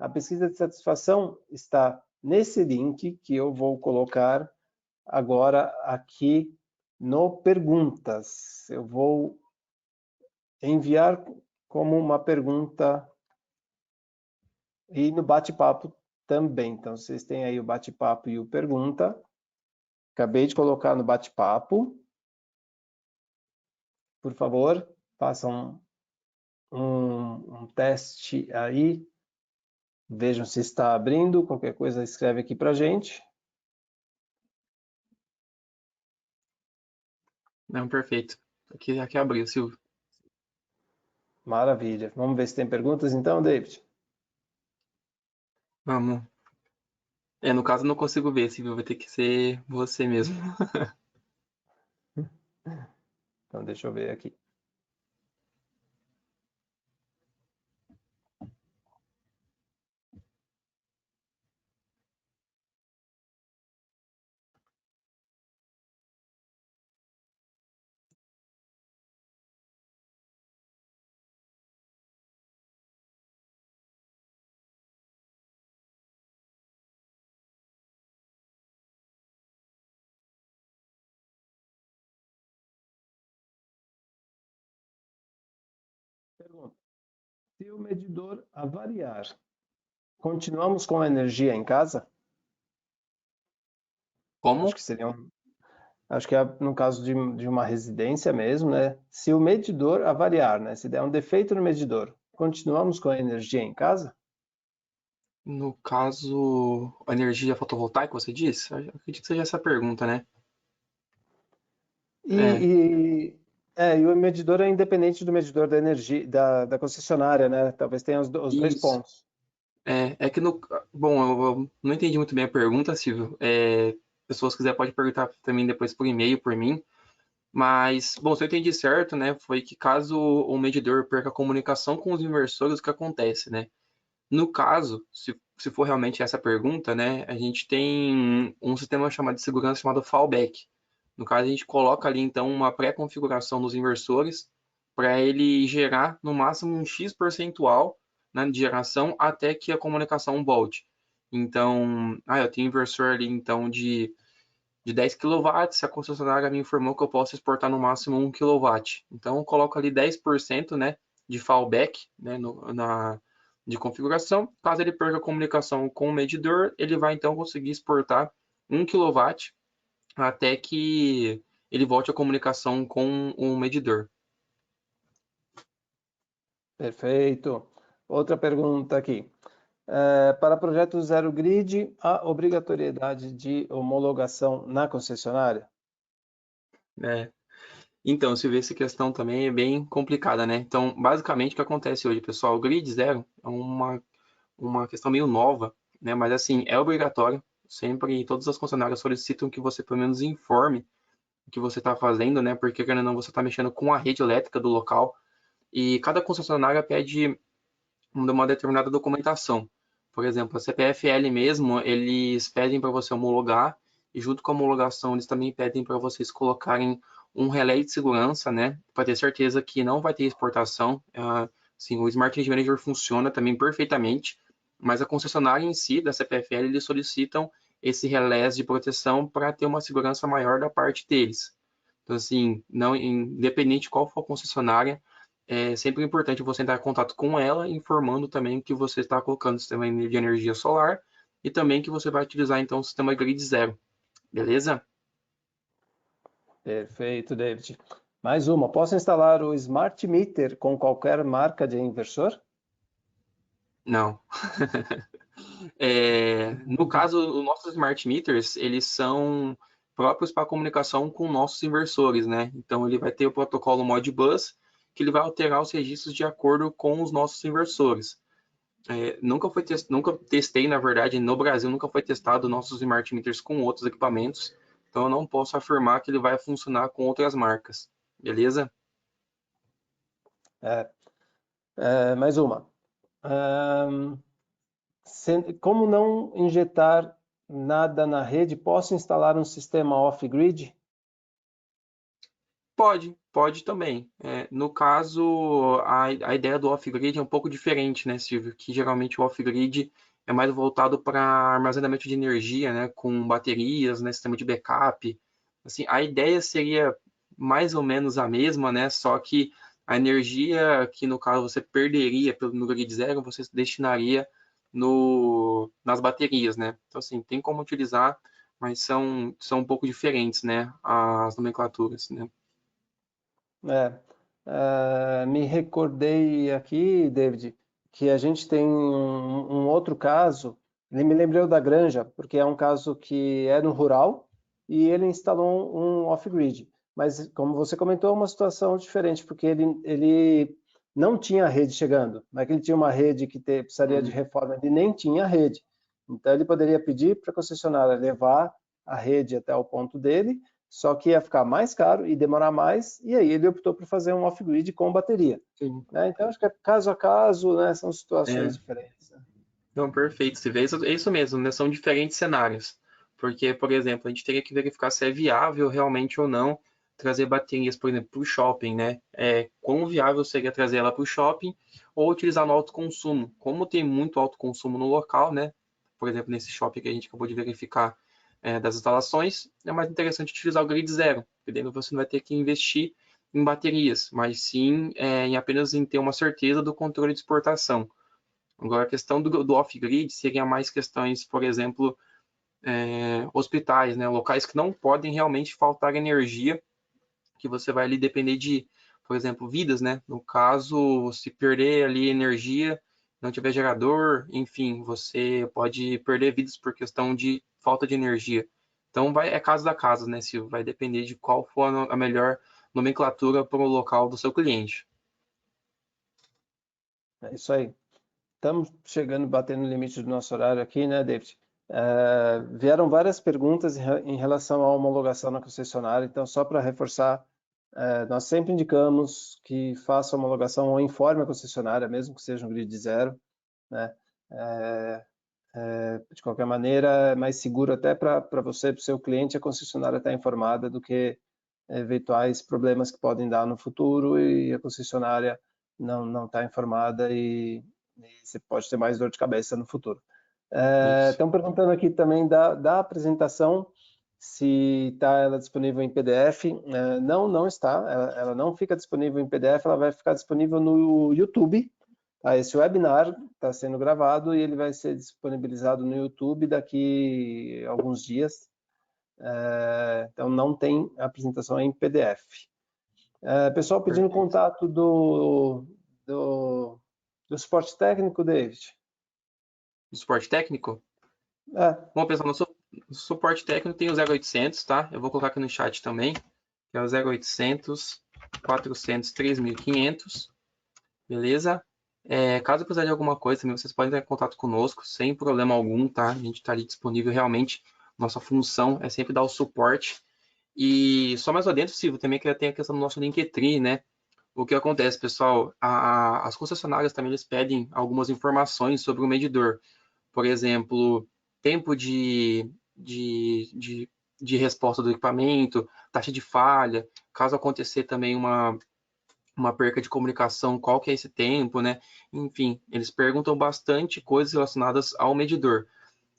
A pesquisa de satisfação está nesse link que eu vou colocar agora aqui no Perguntas. Eu vou enviar como uma pergunta e no bate-papo também. Então, vocês têm aí o bate-papo e o pergunta. Acabei de colocar no bate-papo. Por favor, façam um teste aí, vejam se está abrindo, qualquer coisa escreve aqui para a gente. Não, perfeito. Aqui abriu, Silvio. Maravilha. Vamos ver se tem perguntas então, David? Vamos. No caso, eu não consigo ver, Silvio. Vai ter que ser você mesmo. Então, deixa eu ver aqui. Pergunta: se o medidor avariar, continuamos com a energia em casa? Acho Como? que seria acho que é no caso de uma residência mesmo, né? Se o medidor avariar, né? Se der um defeito no medidor, continuamos com a energia em casa? No caso, a energia fotovoltaica, você disse? Eu acredito que seja essa a pergunta, né? E, É, e o medidor é independente do medidor da energia da concessionária, né? Talvez tenha os dois isso. pontos. É que no. Bom, eu não entendi muito bem a pergunta, Silvio. Pessoas quiser pode perguntar também depois por e-mail por mim. Mas, bom, se eu entendi certo, né, foi que caso o medidor perca a comunicação com os inversores, o que acontece, né? No caso, se for realmente essa pergunta, né, a gente tem um sistema chamado de segurança chamado fallback. No caso, a gente coloca ali, então, uma pré-configuração dos inversores para ele gerar no máximo um X percentual, né, de geração até que a comunicação volte. Então, eu tenho inversor ali, então, de 10 kW, a concessionária me informou que eu posso exportar no máximo 1 kW. Então, eu coloco ali 10%, né, de fallback, né, de configuração. Caso ele perca a comunicação com o medidor, ele vai então conseguir exportar 1 kW até que ele volte a comunicação com o medidor. Perfeito. Outra pergunta aqui. Para projetos zero grid, há obrigatoriedade de homologação na concessionária? Né? Então, se vê essa questão também é bem complicada, né? Então, basicamente, o que acontece hoje, pessoal? O Grid Zero é uma questão meio nova, né? Mas, assim, é obrigatório. Sempre, todas as concessionárias solicitam que você, pelo menos, informe o que você está fazendo, né? Porque, querendo ou não, você está mexendo com a rede elétrica do local. E cada concessionária pede uma determinada documentação. Por exemplo, a CPFL mesmo, eles pedem para você homologar e junto com a homologação eles também pedem para vocês colocarem um relé de segurança, né, para ter certeza que não vai ter exportação. Assim, o Smart Range Manager funciona também perfeitamente, mas a concessionária em si, da CPFL, eles solicitam esse relés de proteção para ter uma segurança maior da parte deles. Então, assim, não, independente de qual for a concessionária, é sempre importante você entrar em contato com ela, informando também que você está colocando o sistema de energia solar e também que você vai utilizar então o sistema Grid Zero, beleza? Perfeito, David. Mais uma. Posso instalar o Smart Meter com qualquer marca de inversor? Não. No caso, os nossos smart meters, eles são próprios para comunicação com nossos inversores, né? Então ele vai ter o protocolo Modbus, que ele vai alterar os registros de acordo com os nossos inversores. Nunca testei, na verdade, no Brasil, nunca foi testado nossos smart meters com outros equipamentos, então eu não posso afirmar que ele vai funcionar com outras marcas, beleza? É, mais uma. Como não injetar nada na rede, posso instalar um sistema off-grid? Pode também. No caso, a ideia do off-grid é um pouco diferente, né, Silvio? Que geralmente o off-grid é mais voltado para armazenamento de energia, né, com baterias, né, sistema de backup. Assim, a ideia seria mais ou menos a mesma, né? Só que a energia que no caso você perderia no grid zero, você destinaria nas baterias, né? Então, assim, tem como utilizar, mas são um pouco diferentes, né? As nomenclaturas, né? É, Me recordei aqui, David, que a gente tem um outro caso, me lembrei da Granja, porque é um caso que é no rural e ele instalou um off-grid. Mas, como você comentou, é uma situação diferente, porque ele não tinha rede chegando. Não é que ele tinha uma rede que precisaria de reforma, ele nem tinha rede. Então, ele poderia pedir para a concessionária levar a rede até o ponto dele, só que ia ficar mais caro e demorar mais, e aí ele optou por fazer um off-grid com bateria. Sim. Né? Então, acho que é caso a caso, né? São situações É. diferentes. Né? Não, perfeito. Você vê, é isso mesmo, né? São diferentes cenários. Porque, por exemplo, a gente teria que verificar se é viável realmente ou não trazer baterias, por exemplo, para o shopping, né? Quão viável seria trazer ela para o shopping ou utilizar no autoconsumo. Como tem muito autoconsumo no local, né? Por exemplo, nesse shopping que a gente acabou de verificar das instalações, é mais interessante utilizar o grid zero, porque daí você não vai ter que investir em baterias, mas sim em apenas em ter uma certeza do controle de exportação. Agora, a questão do off-grid seria mais questões, por exemplo, hospitais, né? Locais que não podem realmente faltar energia, que você vai ali depender de, por exemplo, vidas, né? No caso, se perder ali energia, não tiver gerador, enfim, você pode perder vidas por questão de falta de energia. Então, é caso a caso, né, Silvio? Vai depender de qual for a melhor nomenclatura para o local do seu cliente. É isso aí. Estamos chegando, batendo no limite do nosso horário aqui, né, David? Vieram várias perguntas em relação à homologação na concessionária, então, só para reforçar, nós sempre indicamos que faça a homologação ou informe a concessionária, mesmo que seja um grid zero, né? De qualquer maneira, é mais seguro até para você, para o seu cliente, a concessionária estar informada do que eventuais problemas que podem dar no futuro e a concessionária não está informada e você pode ter mais dor de cabeça no futuro. Isso. Estão perguntando aqui também da apresentação, se está ela disponível em PDF. Não está, ela não fica disponível em PDF, ela vai ficar disponível no YouTube. Tá? Esse webinar está sendo gravado e ele vai ser disponibilizado no YouTube daqui a alguns dias. Então não tem apresentação em PDF. Pessoal pedindo Perfeito. contato do suporte técnico, David. Do suporte técnico? É, Bom, pessoal, no suporte técnico tem o 0800, tá? Eu vou colocar aqui no chat também, que é o 0800 400 3500, beleza? Caso precisar de alguma coisa também, vocês podem entrar em contato conosco, sem problema algum, tá? A gente está ali disponível realmente. Nossa função é sempre dar o suporte. E só mais lá dentro, Silvio, também que tem a questão do nosso Linktree, né? O que acontece, pessoal? As concessionárias também eles pedem algumas informações sobre o medidor. Por exemplo, tempo de resposta do equipamento, taxa de falha, caso acontecer também uma perca de comunicação, qual que é esse tempo, né? Enfim, eles perguntam bastante coisas relacionadas ao medidor.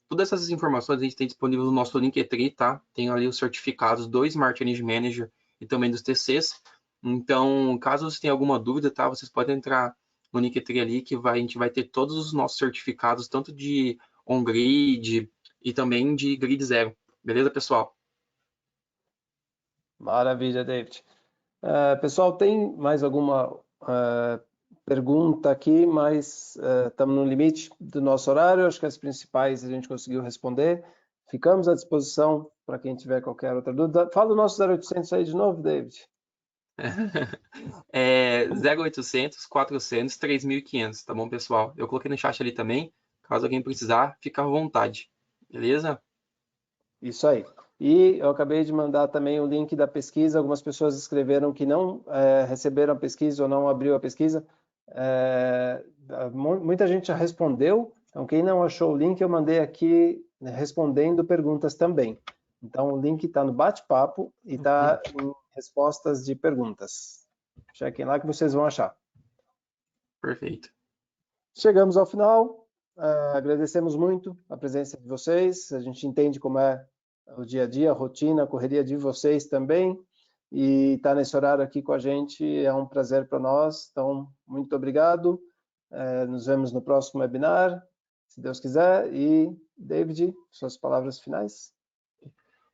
Todas essas informações a gente tem disponível no nosso Linktree, tá? Tem ali os certificados do Smart Energy Manager e também dos TCs. Então, caso você tenha alguma dúvida, tá? Vocês podem entrar no Linktree ali, que a gente vai ter todos os nossos certificados, tanto de on-grid e também de grid zero. Beleza, pessoal? maravilha, David. Pessoal, tem mais alguma pergunta aqui, mas estamos no limite do nosso horário. Acho que as principais a gente conseguiu responder. Ficamos à disposição para quem tiver qualquer outra dúvida. Fala o nosso 0800 aí de novo, David. 0800 400 3500, tá bom, pessoal? Eu coloquei no chat ali também. Caso alguém precisar, fica à vontade. Beleza? Isso aí. E eu acabei de mandar também o link da pesquisa. Algumas pessoas escreveram que não receberam a pesquisa ou não abriu a pesquisa. Muita gente já respondeu. Então, quem não achou o link, eu mandei aqui, né, respondendo perguntas também. Então, o link está no bate-papo e está em respostas de perguntas. Chequem lá que vocês vão achar. Perfeito. Chegamos ao final. Agradecemos muito a presença de vocês. A gente entende como é o dia a dia, a rotina, a correria de vocês também. E estar nesse horário aqui com a gente é um prazer para nós. Então, muito obrigado. Nos vemos no próximo webinar, se Deus quiser. E, David, suas palavras finais?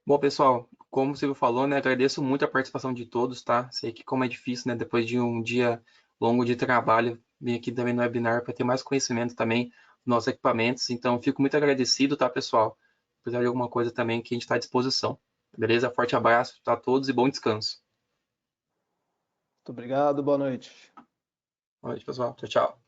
Bom, pessoal, como o Silvio falou, né, agradeço muito a participação de todos, tá? Sei que como é difícil, né, depois de um dia longo de trabalho, vir aqui também no webinar para ter mais conhecimento também dos nossos equipamentos. Então, fico muito agradecido, tá, pessoal? Se precisar de alguma coisa também, que a gente está à disposição. Beleza? Forte abraço a todos e bom descanso. Muito obrigado, boa noite. Boa noite, pessoal. Tchau, tchau.